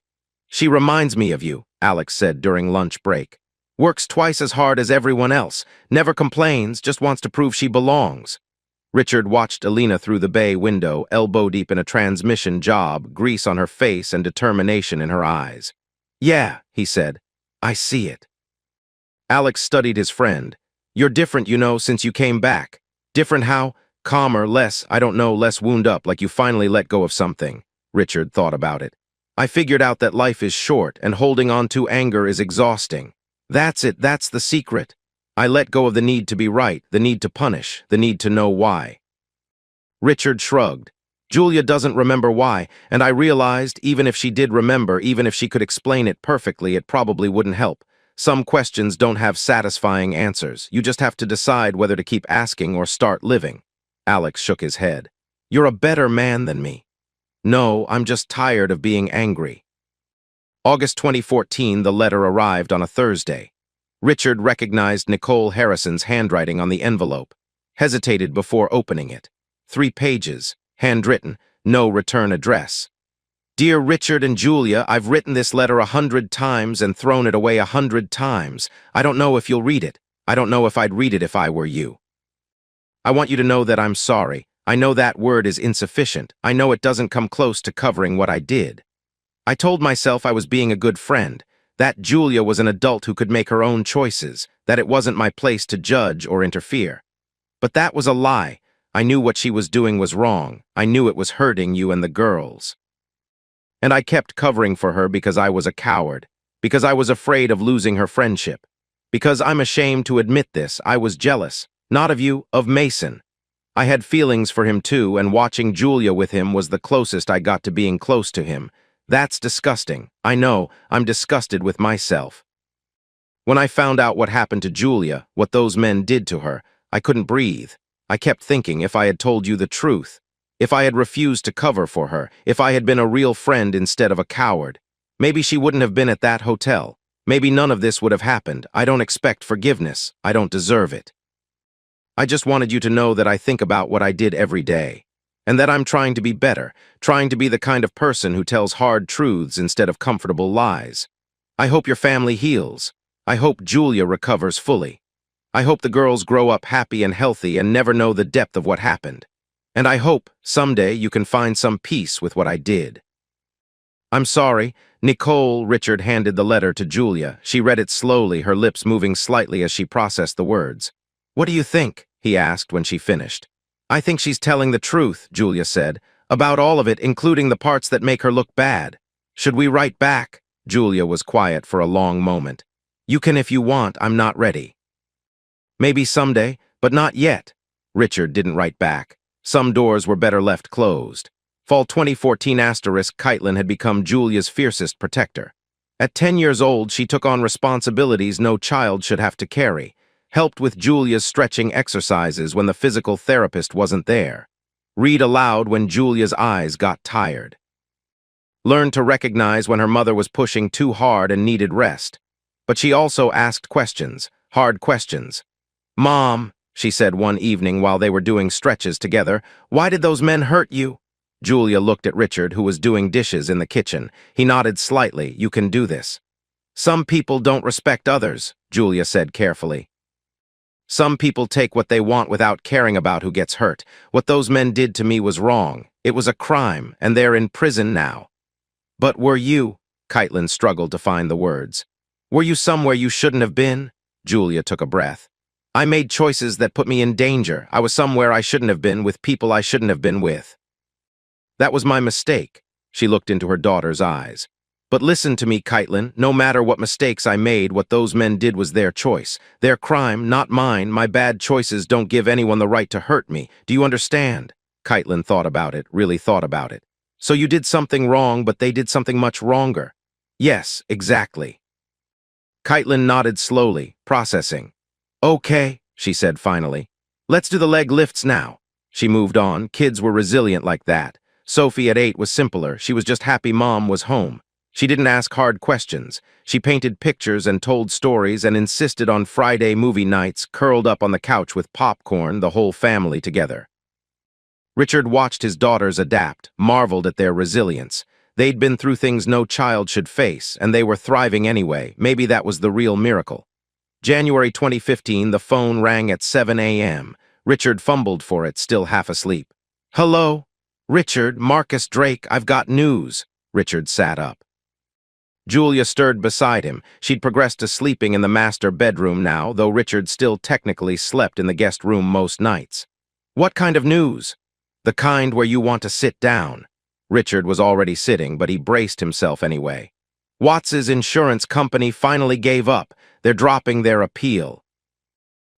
"She reminds me of you," Alex said during lunch break. "Works twice as hard as everyone else, never complains, just wants to prove she belongs." Richard watched Alina through the bay window, elbow-deep in a transmission job, grease on her face and determination in her eyes. "Yeah," he said. "I see it." Alex studied his friend. "You're different, you know, since you came back." "Different how?" "Calmer, less, I don't know, less wound up, like you finally let go of something." Richard thought about it. "I figured out that life is short, and holding on to anger is exhausting. That's it, that's the secret. I let go of the need to be right, the need to punish, the need to know why." Richard shrugged. "Julia doesn't remember why, and I realized even if she did remember, even if she could explain it perfectly, it probably wouldn't help. Some questions don't have satisfying answers. You just have to decide whether to keep asking or start living." Alex shook his head. "You're a better man than me." "No, I'm just tired of being angry." August 2014, the letter arrived on a Thursday. Richard recognized Nicole Harrison's handwriting on the envelope, hesitated before opening it. 3 pages, handwritten, no return address. "Dear Richard and Julia, I've written this letter 100 times and thrown it away 100 times. I don't know if you'll read it. I don't know if I'd read it if I were you. I want you to know that I'm sorry. I know that word is insufficient. I know it doesn't come close to covering what I did. I told myself I was being a good friend, that Julia was an adult who could make her own choices, that it wasn't my place to judge or interfere. But that was a lie. I knew what she was doing was wrong. I knew it was hurting you and the girls. And I kept covering for her because I was a coward, because I was afraid of losing her friendship. Because I'm ashamed to admit this, I was jealous, not of you, of Mason. I had feelings for him too, and watching Julia with him was the closest I got to being close to him. That's disgusting. I know, I'm disgusted with myself. When I found out what happened to Julia, what those men did to her, I couldn't breathe. I kept thinking if I had told you the truth, if I had refused to cover for her, if I had been a real friend instead of a coward, maybe she wouldn't have been at that hotel. Maybe none of this would have happened. I don't expect forgiveness. I don't deserve it. I just wanted you to know that I think about what I did every day, and that I'm trying to be better, trying to be the kind of person who tells hard truths instead of comfortable lies. I hope your family heals. I hope Julia recovers fully. I hope the girls grow up happy and healthy and never know the depth of what happened. And I hope, someday, you can find some peace with what I did. I'm sorry. Nicole, Richard handed the letter to Julia. She read it slowly, her lips moving slightly as she processed the words. What do you think? He asked when she finished. I think she's telling the truth, Julia said, about all of it, including the parts that make her look bad. Should we write back? Julia was quiet for a long moment. You can if you want, I'm not ready. Maybe someday, but not yet. Richard didn't write back. Some doors were better left closed. Fall 2014 *, Caitlin had become Julia's fiercest protector. At 10 years old, she took on responsibilities no child should have to carry, helped with Julia's stretching exercises when the physical therapist wasn't there, read aloud when Julia's eyes got tired, learned to recognize when her mother was pushing too hard and needed rest. But she also asked questions, hard questions. Mom, she said one evening while they were doing stretches together, why did those men hurt you? Julia looked at Richard, who was doing dishes in the kitchen. He nodded slightly. You can do this. Some people don't respect others, Julia said carefully. Some people take what they want without caring about who gets hurt. What those men did to me was wrong. It was a crime, and they're in prison now. But were you? Caitlin struggled to find the words. Were you somewhere you shouldn't have been? Julia took a breath. I made choices that put me in danger. I was somewhere I shouldn't have been, with people I shouldn't have been with. That was my mistake. She looked into her daughter's eyes. But listen to me, Caitlin. No matter what mistakes I made, what those men did was their choice. Their crime, not mine. My bad choices don't give anyone the right to hurt me. Do you understand? Caitlin thought about it, really thought about it. So you did something wrong, but they did something much wronger. Yes, exactly. Caitlin nodded slowly, processing. Okay, she said finally. Let's do the leg lifts now. She moved on. Kids were resilient like that. Sophie at 8 was simpler. She was just happy Mom was home. She didn't ask hard questions. She painted pictures and told stories and insisted on Friday movie nights, curled up on the couch with popcorn, the whole family together. Richard watched his daughters adapt, marveled at their resilience. They'd been through things no child should face, and they were thriving anyway. Maybe that was the real miracle. January 2015, the phone rang at 7 a.m. Richard fumbled for it, still half asleep. Hello? Richard, Marcus Drake, I've got news. Richard sat up. Julia stirred beside him. She'd progressed to sleeping in the master bedroom now, though Richard still technically slept in the guest room most nights. What kind of news? The kind where you want to sit down. Richard was already sitting, but he braced himself anyway. Watts's insurance company finally gave up. They're dropping their appeal.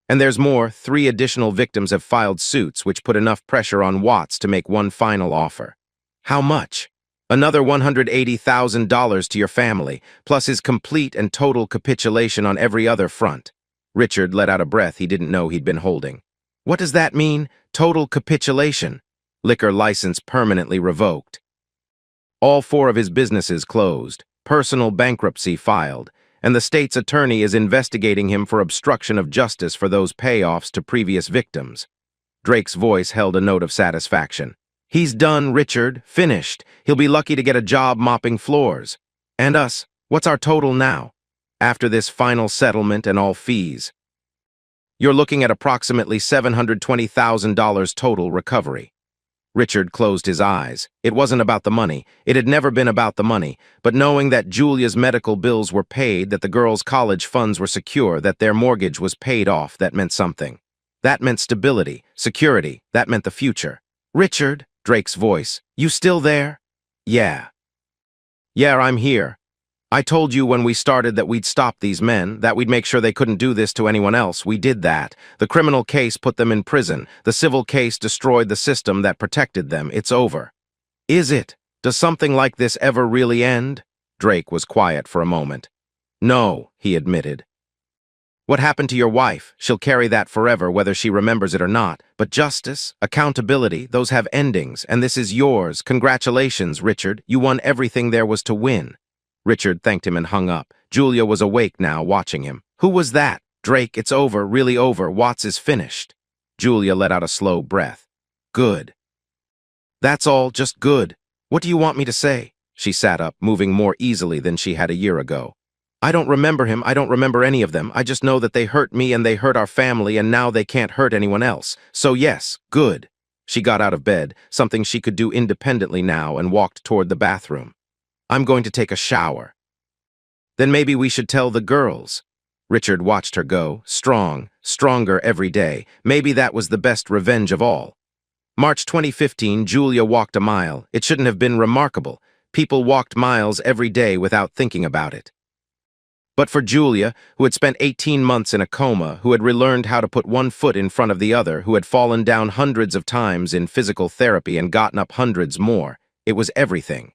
And there's more. 3 additional victims have filed suits, which put enough pressure on Watts to make one final offer. How much? Another $180,000 to your family, plus his complete and total capitulation on every other front. Richard let out a breath he didn't know he'd been holding. What does that mean? Total capitulation? Liquor license permanently revoked. All 4 of his businesses closed. Personal bankruptcy filed. And the state's attorney is investigating him for obstruction of justice for those payoffs to previous victims. Drake's voice held a note of satisfaction. He's done, Richard. Finished. He'll be lucky to get a job mopping floors. And us, what's our total now? After this final settlement and all fees. You're looking at approximately $720,000 total recovery. Richard closed his eyes. It wasn't about the money. It had never been about the money. But knowing that Julia's medical bills were paid, that the girls' college funds were secure, that their mortgage was paid off, that meant something. That meant stability, security. That meant the future. Richard, Drake's voice. You still there? Yeah. Yeah, I'm here. I told you when we started that we'd stop these men, that we'd make sure they couldn't do this to anyone else. We did that. The criminal case put them in prison. The civil case destroyed the system that protected them. It's over. Is it? Does something like this ever really end? Drake was quiet for a moment. No, he admitted. What happened to your wife? She'll carry that forever, whether she remembers it or not. But justice, accountability, those have endings, and this is yours. Congratulations, Richard. You won everything there was to win. Richard thanked him and hung up. Julia was awake now, watching him. Who was that? Drake, it's over, really over. Watts is finished. Julia let out a slow breath. Good. That's all, just good. What do you want me to say? She sat up, moving more easily than she had a year ago. I don't remember him, I don't remember any of them. I just know that they hurt me and they hurt our family and now they can't hurt anyone else. So yes, good. She got out of bed, something she could do independently now, and walked toward the bathroom. I'm going to take a shower. Then maybe we should tell the girls. Richard watched her go, strong, stronger every day. Maybe that was the best revenge of all. March 2015, Julia walked a mile. It shouldn't have been remarkable. People walked miles every day without thinking about it. But for Julia, who had spent 18 months in a coma, who had relearned how to put one foot in front of the other, who had fallen down hundreds of times in physical therapy and gotten up hundreds more, it was everything.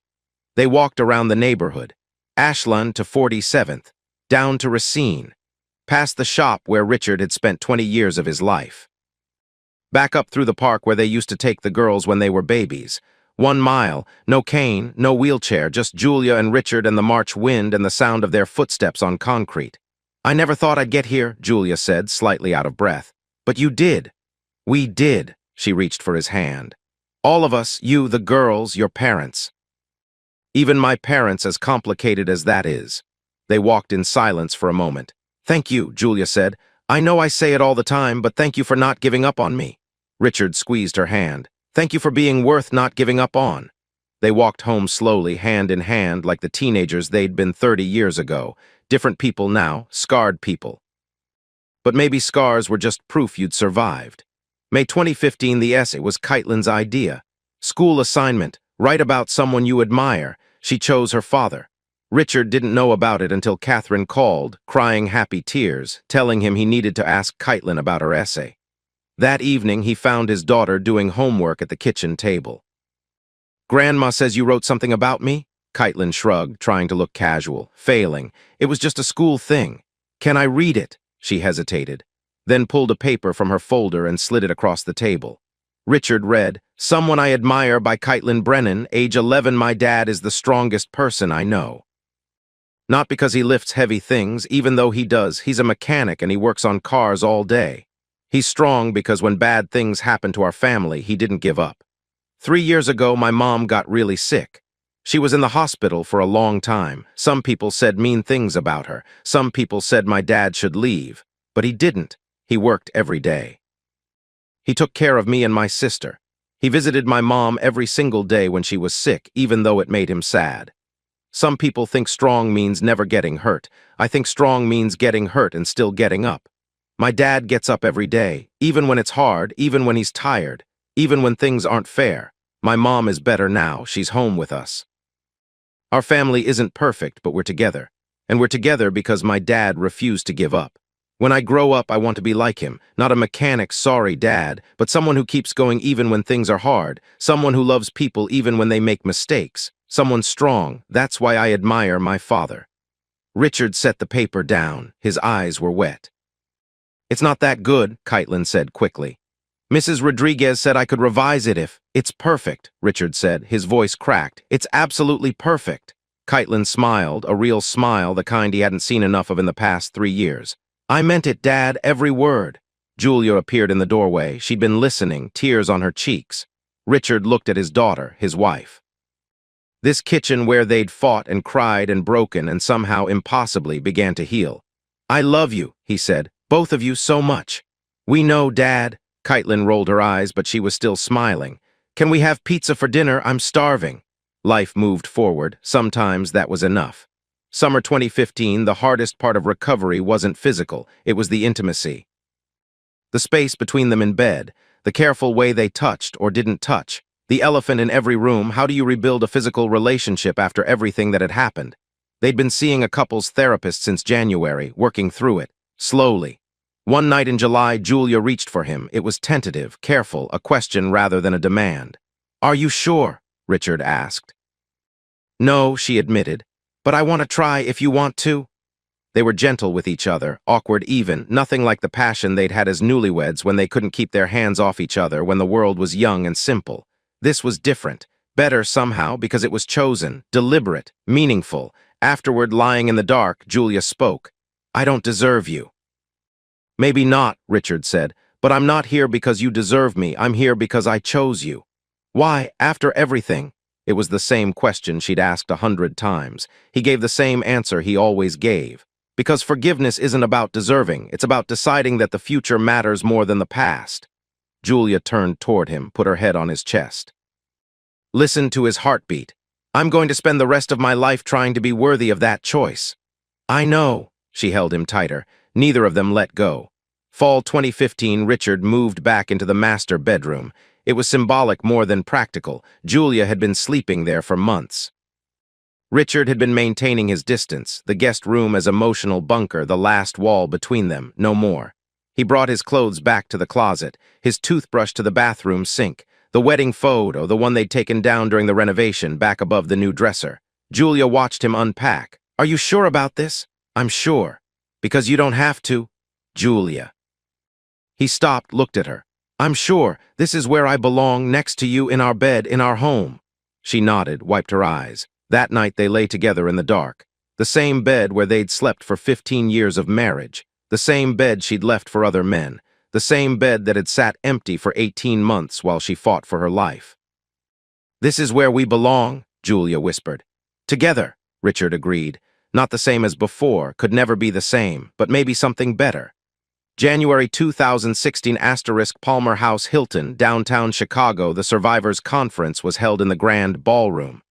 They walked around the neighborhood, Ashland to 47th, down to Racine, past the shop where Richard had spent 20 years of his life. Back up through the park where they used to take the girls when they were babies. 1 mile, no cane, no wheelchair, just Julia and Richard and the March wind and the sound of their footsteps on concrete. I never thought I'd get here, Julia said, slightly out of breath. But you did. We did. She reached for his hand. All of us, you, the girls, your parents. Even my parents, as complicated as that is. They walked in silence for a moment. Thank you, Julia said. I know I say it all the time, but thank you for not giving up on me. Richard squeezed her hand. Thank you for being worth not giving up on. They walked home slowly, hand in hand, like the teenagers they'd been 30 years ago. Different people now, scarred people. But maybe scars were just proof you'd survived. May 2015, the essay was Caitlin's idea. School assignment, write about someone you admire. She chose her father. Richard didn't know about it until Catherine called, crying happy tears, telling him he needed to ask Caitlin about her essay. That evening, he found his daughter doing homework at the kitchen table. Grandma says you wrote something about me? Caitlin shrugged, trying to look casual, failing. It was just a school thing. Can I read it? She hesitated, then pulled a paper from her folder and slid it across the table. Richard read, Someone I Admire by Caitlin Brennan, age 11. My dad is the strongest person I know. Not because he lifts heavy things, even though he does. He's a mechanic and he works on cars all day. He's strong because when bad things happened to our family, he didn't give up. 3 years ago, my mom got really sick. She was in the hospital for a long time. Some people said mean things about her. Some people said my dad should leave. But he didn't. He worked every day. He took care of me and my sister. He visited my mom every single day when she was sick, even though it made him sad. Some people think strong means never getting hurt. I think strong means getting hurt and still getting up. My dad gets up every day, even when it's hard, even when he's tired, even when things aren't fair. My mom is better now. She's home with us. Our family isn't perfect, but we're together. And we're together because my dad refused to give up. When I grow up, I want to be like him. Not a mechanic, sorry dad, but someone who keeps going even when things are hard. Someone who loves people even when they make mistakes. Someone strong. That's why I admire my father. Richard set the paper down. His eyes were wet. It's not that good, Caitlin said quickly. Mrs. Rodriguez said I could revise it if... It's perfect, Richard said, his voice cracked. It's absolutely perfect. Caitlin smiled, a real smile, the kind he hadn't seen enough of in the past 3 years. I meant it, Dad, every word. Julia appeared in the doorway. She'd been listening, tears on her cheeks. Richard looked at his daughter, his wife. This kitchen where they'd fought and cried and broken and somehow impossibly began to heal. I love you, he said, both of you so much. We know, Dad. Caitlin rolled her eyes, but she was still smiling. Can we have pizza for dinner? I'm starving. Life moved forward. Sometimes that was enough. Summer 2015, the hardest part of recovery wasn't physical. It was the intimacy. The space between them in bed, the careful way they touched or didn't touch, the elephant in every room. How do you rebuild a physical relationship after everything that had happened? They'd been seeing a couples therapist since January, working through it, slowly. One night in July, Julia reached for him. It was tentative, careful, a question rather than a demand. Are you sure? Richard asked. No, she admitted, but I want to try if you want to. They were gentle with each other, awkward even, nothing like the passion they'd had as newlyweds when they couldn't keep their hands off each other when the world was young and simple. This was different, better somehow because it was chosen, deliberate, meaningful. Afterward, lying in the dark, Julia spoke. I don't deserve you. Maybe not, Richard said, but I'm not here because you deserve me. I'm here because I chose you. Why, after everything? It was the same question she'd asked 100 times. He gave the same answer he always gave. Because forgiveness isn't about deserving, it's about deciding that the future matters more than the past. Julia turned toward him, put her head on his chest. Listen to his heartbeat. I'm going to spend the rest of my life trying to be worthy of that choice. I know. She held him tighter. Neither of them let go. Fall 2015, Richard moved back into the master bedroom. It was symbolic more than practical. Julia had been sleeping there for months. Richard had been maintaining his distance, the guest room as emotional bunker, the last wall between them, no more. He brought his clothes back to the closet, his toothbrush to the bathroom sink, the wedding photo, the one they'd taken down during the renovation, back above the new dresser. Julia watched him unpack. Are you sure about this? I'm sure. Because you don't have to. Julia. He stopped, looked at her. I'm sure. This is where I belong, next to you, in our bed, in our home. She nodded, wiped her eyes. That night they lay together in the dark. The same bed where they'd slept for 15 years of marriage. The same bed she'd left for other men. The same bed that had sat empty for 18 months while she fought for her life. This is where we belong, Julia whispered. Together, Richard agreed. Not the same as before, could never be the same, but maybe something better. January 2016 Palmer House Hilton, downtown Chicago. The Survivors Conference was held in the Grand Ballroom.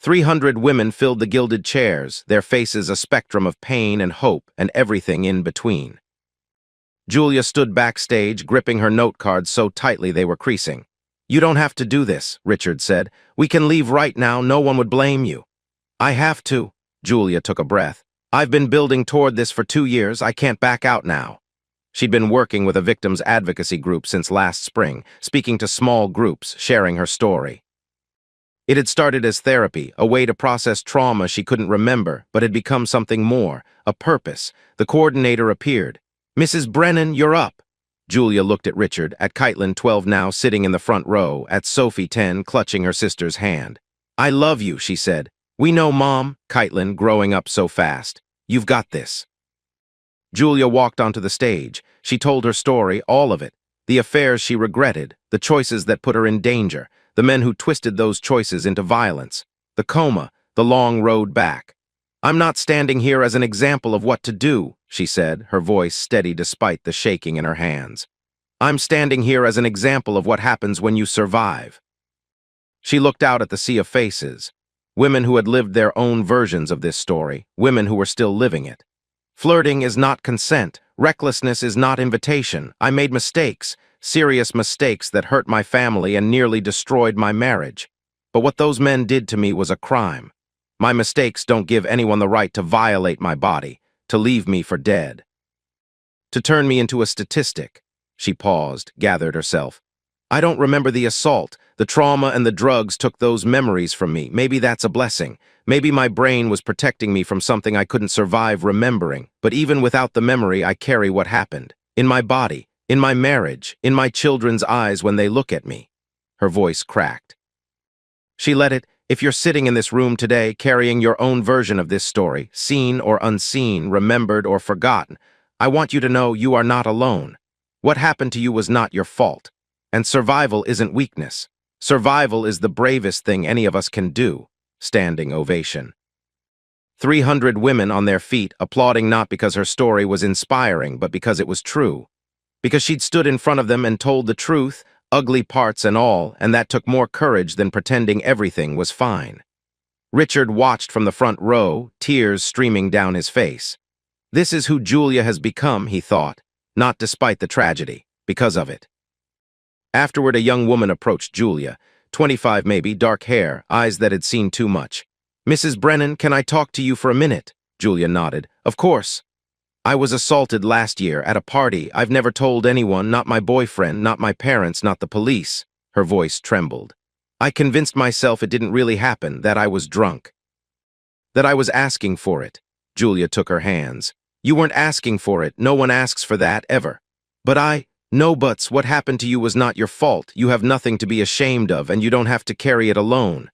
300 women filled the gilded chairs, their faces a spectrum of pain and hope and everything in between. Julia stood backstage, gripping her note cards so tightly they were creasing. You don't have to do this, Richard said. We can leave right now, no one would blame you. I have to. Julia took a breath. I've been building toward this for 2 years, I can't back out now. She'd been working with a victims advocacy group since last spring, speaking to small groups, sharing her story. It had started as therapy, a way to process trauma she couldn't remember, but had become something more, a purpose. The coordinator appeared. Mrs. Brennan, you're up. Julia looked at Richard, at Caitlin, 12 now, sitting in the front row, at Sophie, 10, clutching her sister's hand. I love you, she said. We know, Mom, Caitlin, growing up so fast. You've got this. Julia walked onto the stage. She told her story, all of it. The affairs she regretted, the choices that put her in danger, the men who twisted those choices into violence, the coma, the long road back. I'm not standing here as an example of what to do, she said, her voice steady despite the shaking in her hands. I'm standing here as an example of what happens when you survive. She looked out at the sea of faces, women who had lived their own versions of this story, women who were still living it. Flirting is not consent. Recklessness is not invitation. I made mistakes, serious mistakes that hurt my family and nearly destroyed my marriage. But what those men did to me was a crime. My mistakes don't give anyone the right to violate my body, to leave me for dead. To turn me into a statistic. She paused, gathered herself. I don't remember the assault. The trauma and the drugs took those memories from me. Maybe that's a blessing. Maybe my brain was protecting me from something I couldn't survive remembering. But even without the memory, I carry what happened. In my body, in my marriage, in my children's eyes when they look at me. Her voice cracked. She let it. If you're sitting in this room today carrying your own version of this story, seen or unseen, remembered or forgotten, I want you to know you are not alone. What happened to you was not your fault. And survival isn't weakness. Survival is the bravest thing any of us can do. Standing ovation. 300 women on their feet, applauding not because her story was inspiring, but because it was true. Because she'd stood in front of them and told the truth, ugly parts and all, and that took more courage than pretending everything was fine. Richard watched from the front row, tears streaming down his face. This is who Julia has become, he thought, not despite the tragedy, because of it. Afterward, a young woman approached Julia, 25 maybe, dark hair, eyes that had seen too much. Mrs. Brennan, can I talk to you for a minute? Julia nodded. Of course. I was assaulted last year at a party. I've never told anyone, not my boyfriend, not my parents, not the police. Her voice trembled. I convinced myself it didn't really happen, that I was drunk. That I was asking for it. Julia took her hands. You weren't asking for it. No one asks for that, ever. But no buts. What happened to you was not your fault. You have nothing to be ashamed of, and you don't have to carry it alone.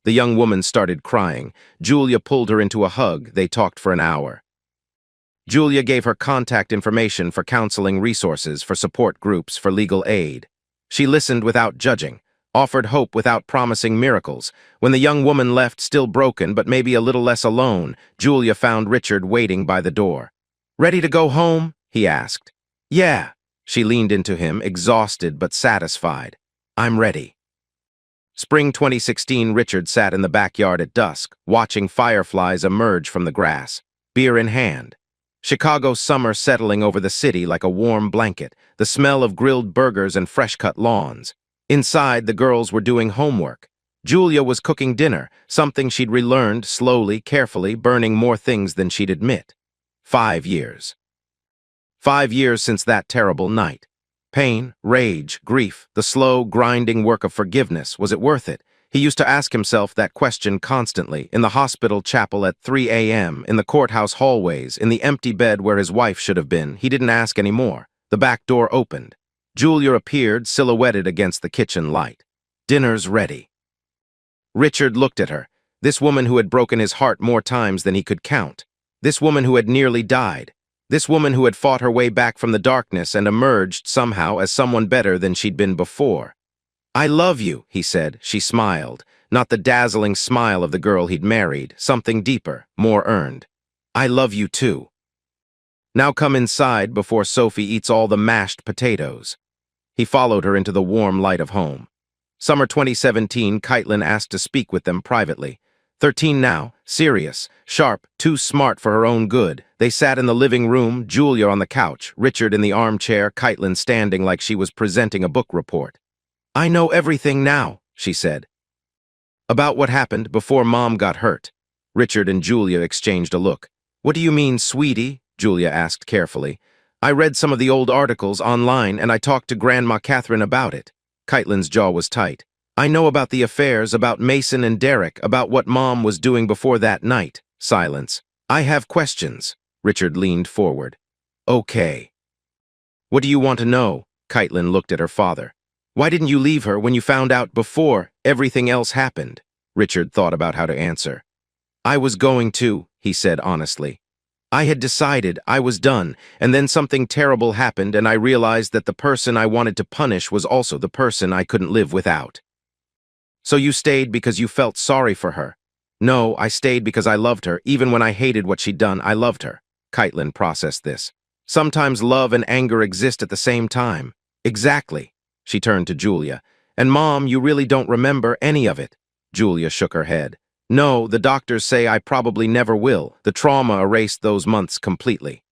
The young woman started crying. Julia pulled her into a hug. They talked for an hour. Julia gave her contact information for counseling resources, for support groups, for legal aid. She listened without judging. offered hope without promising miracles. When the young woman left, still broken but maybe a little less alone, Julia found Richard waiting by the door. "Ready to go home?" he asked. "Yeah." She leaned into him, exhausted but satisfied. "I'm ready." Spring 2016, Richard sat in the backyard at dusk, watching fireflies emerge from the grass, beer in hand. Chicago's summer settling over the city like a warm blanket, the smell of grilled burgers and fresh-cut lawns. Inside, the girls were doing homework. Julia was cooking dinner, something she'd relearned slowly, carefully, burning more things than she'd admit. 5 years. 5 years since that terrible night. Pain, rage, grief, the slow, grinding work of forgiveness, was it worth it? He used to ask himself that question constantly, in the hospital chapel at 3 a.m., in the courthouse hallways, in the empty bed where his wife should have been. He didn't ask anymore. The back door opened. Julia appeared, silhouetted against the kitchen light. "Dinner's ready." Richard looked at her, this woman who had broken his heart more times than he could count. This woman who had nearly died. This woman who had fought her way back from the darkness and emerged, somehow, as someone better than she'd been before. "I love you," he said. She smiled, not the dazzling smile of the girl he'd married, something deeper, more earned. "I love you too. Now come inside before Sophie eats all the mashed potatoes." He followed her into the warm light of home. Summer 2017, Caitlin asked to speak with them privately. 13 now, serious, sharp, too smart for her own good. They sat in the living room, Julia on the couch, Richard in the armchair, Caitlin standing like she was presenting a book report. "I know everything now," she said. "About what happened before Mom got hurt." Richard and Julia exchanged a look. "What do you mean, sweetie?" Julia asked carefully. "I read some of the old articles online and I talked to Grandma Catherine about it." Caitlin's jaw was tight. "I know about the affairs, about Mason and Derek, about what Mom was doing before that night." Silence. "I have questions." Richard leaned forward. "Okay." "What do you want to know?" Caitlin looked at her father. "Why didn't you leave her when you found out before everything else happened?" Richard thought about how to answer. "I was going to," he said honestly. "I had decided I was done, and then something terrible happened and I realized that the person I wanted to punish was also the person I couldn't live without." "So you stayed because you felt sorry for her?" "No, I stayed because I loved her. Even when I hated what she'd done, I loved her." Caitlin processed this. "Sometimes love and anger exist at the same time." "Exactly." She turned to Julia. "And Mom, you really don't remember any of it?" Julia shook her head. "No, the doctors say I probably never will. The trauma erased those months completely."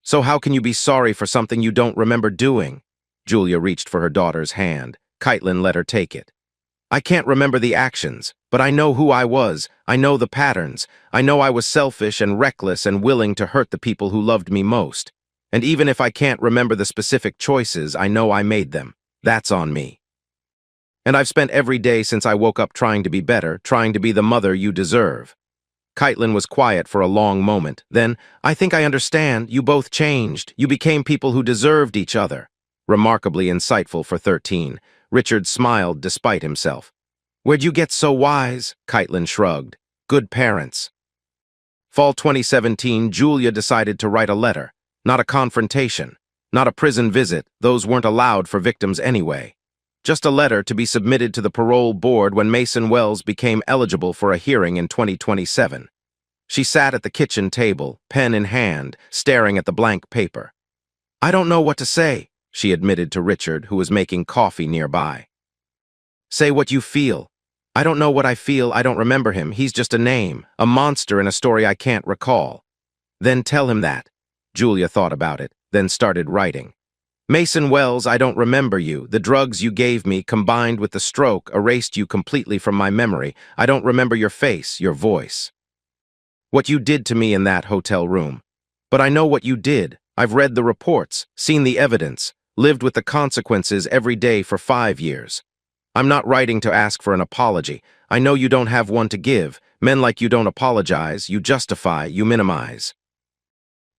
"So how can you be sorry for something you don't remember doing?" Julia reached for her daughter's hand. Caitlin let her take it. "I can't remember the actions, but I know who I was. I know the patterns. I know I was selfish and reckless and willing to hurt the people who loved me most. And even if I can't remember the specific choices, I know I made them. That's on me. And I've spent every day since I woke up trying to be better, trying to be the mother you deserve." Caitlin was quiet for a long moment. Then, "I think I understand. You both changed. You became people who deserved each other." Remarkably insightful for 13. Richard smiled despite himself. "Where'd you get so wise?" Caitlin shrugged. "Good parents." Fall 2017, Julia decided to write a letter. Not a confrontation. Not a prison visit. Those weren't allowed for victims anyway. Just a letter to be submitted to the parole board when Mason Wells became eligible for a hearing in 2027. She sat at the kitchen table, pen in hand, staring at the blank paper. "I don't know what to say," she admitted to Richard, who was making coffee nearby. "Say what you feel." "I don't know what I feel. I don't remember him. He's just a name, a monster in a story I can't recall." "Then tell him that." Julia thought about it, then started writing. "Mason Wells, I don't remember you. The drugs you gave me, combined with the stroke, erased you completely from my memory. I don't remember your face, your voice. What you did to me in that hotel room. But I know what you did. I've read the reports, seen the evidence, lived with the consequences every day for 5 years. I'm not writing to ask for an apology. I know you don't have one to give. Men like you don't apologize, you justify, you minimize.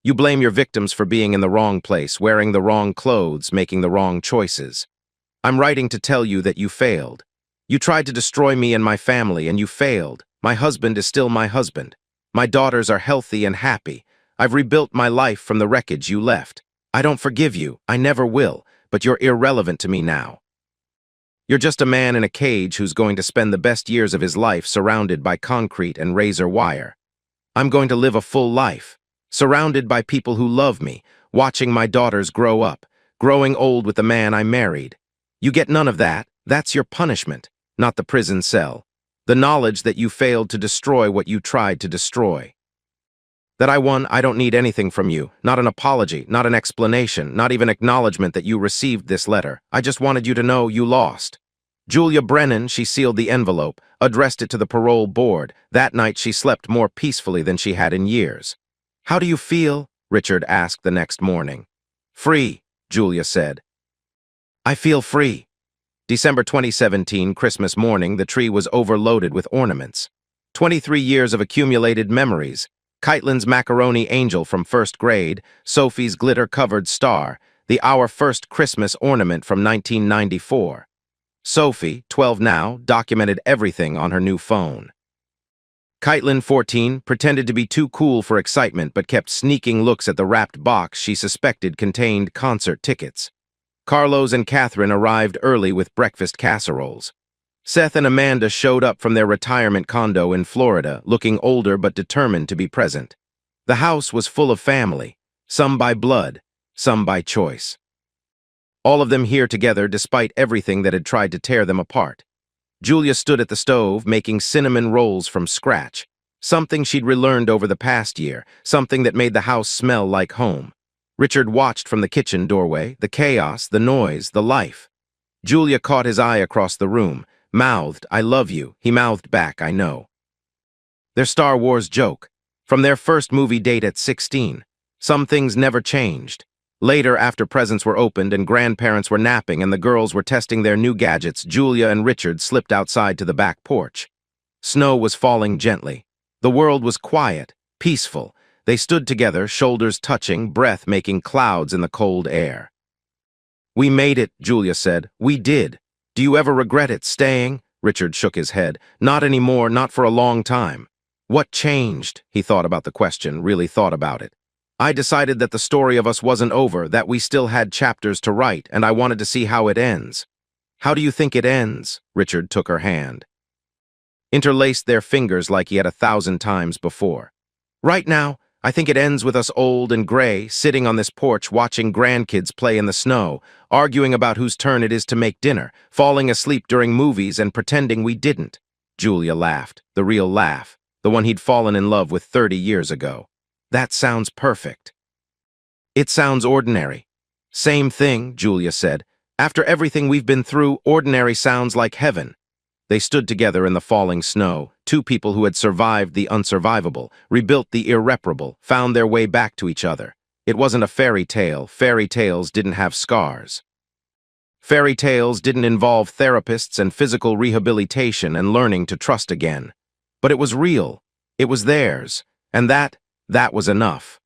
You blame your victims for being in the wrong place, wearing the wrong clothes, making the wrong choices. I'm writing to tell you that you failed. You tried to destroy me and my family, and you failed. My husband is still my husband. My daughters are healthy and happy. I've rebuilt my life from the wreckage you left. I don't forgive you. I never will, but you're irrelevant to me now." You're just a man in a cage who's going to spend the best years of his life surrounded by concrete and razor wire. I'm going to live a full life, surrounded by people who love me, watching my daughters grow up, growing old with the man I married. You get none of that. That's your punishment, not the prison cell. The knowledge that you failed to destroy what you tried to destroy. That I won, I don't need anything from you. Not an apology, not an explanation, not even acknowledgement that you received this letter. I just wanted you to know you lost. Julia Brennan, she sealed the envelope, addressed it to the parole board. That night she slept more peacefully than she had in years. How do you feel? Richard asked the next morning. Free, Julia said. I feel free. December 2017, Christmas morning, the tree was overloaded with ornaments. 23 years of accumulated memories. Caitlin's macaroni angel from first grade, Sophie's glitter-covered star, our first Christmas ornament from 1994. Sophie, 12 now, documented everything on her new phone. Caitlin, 14, pretended to be too cool for excitement but kept sneaking looks at the wrapped box she suspected contained concert tickets. Carlos and Catherine arrived early with breakfast casseroles. Seth and Amanda showed up from their retirement condo in Florida, looking older but determined to be present. The house was full of family, some by blood, some by choice. All of them here together despite everything that had tried to tear them apart. Julia stood at the stove making cinnamon rolls from scratch, something she'd relearned over the past year, something that made the house smell like home. Richard watched from the kitchen doorway, the chaos, the noise, the life. Julia caught his eye across the room, mouthed, I love you. He mouthed back, I know. Their Star Wars joke. From their first movie date at 16. Some things never changed. Later, after presents were opened and grandparents were napping and the girls were testing their new gadgets, Julia and Richard slipped outside to the back porch. Snow was falling gently. The world was quiet, peaceful. They stood together, shoulders touching, breath making clouds in the cold air. We made it, Julia said. We did. Do you ever regret it, staying? Richard shook his head. Not anymore, not for a long time. What changed? He thought about the question, really thought about it. I decided that the story of us wasn't over, that we still had chapters to write, and I wanted to see how it ends. How do you think it ends? Richard took her hand. Interlaced their fingers like he had 1,000 times before. Right now, I think it ends with us old and gray, sitting on this porch watching grandkids play in the snow, arguing about whose turn it is to make dinner, falling asleep during movies and pretending we didn't. Julia laughed, the real laugh, the one he'd fallen in love with 30 years ago. That sounds perfect. It sounds ordinary. Same thing, Julia said. After everything we've been through, ordinary sounds like heaven. They stood together in the falling snow, two people who had survived the unsurvivable, rebuilt the irreparable, found their way back to each other. It wasn't a fairy tale. Fairy tales didn't have scars. Fairy tales didn't involve therapists and physical rehabilitation and learning to trust again. But it was real. It was theirs. And that was enough.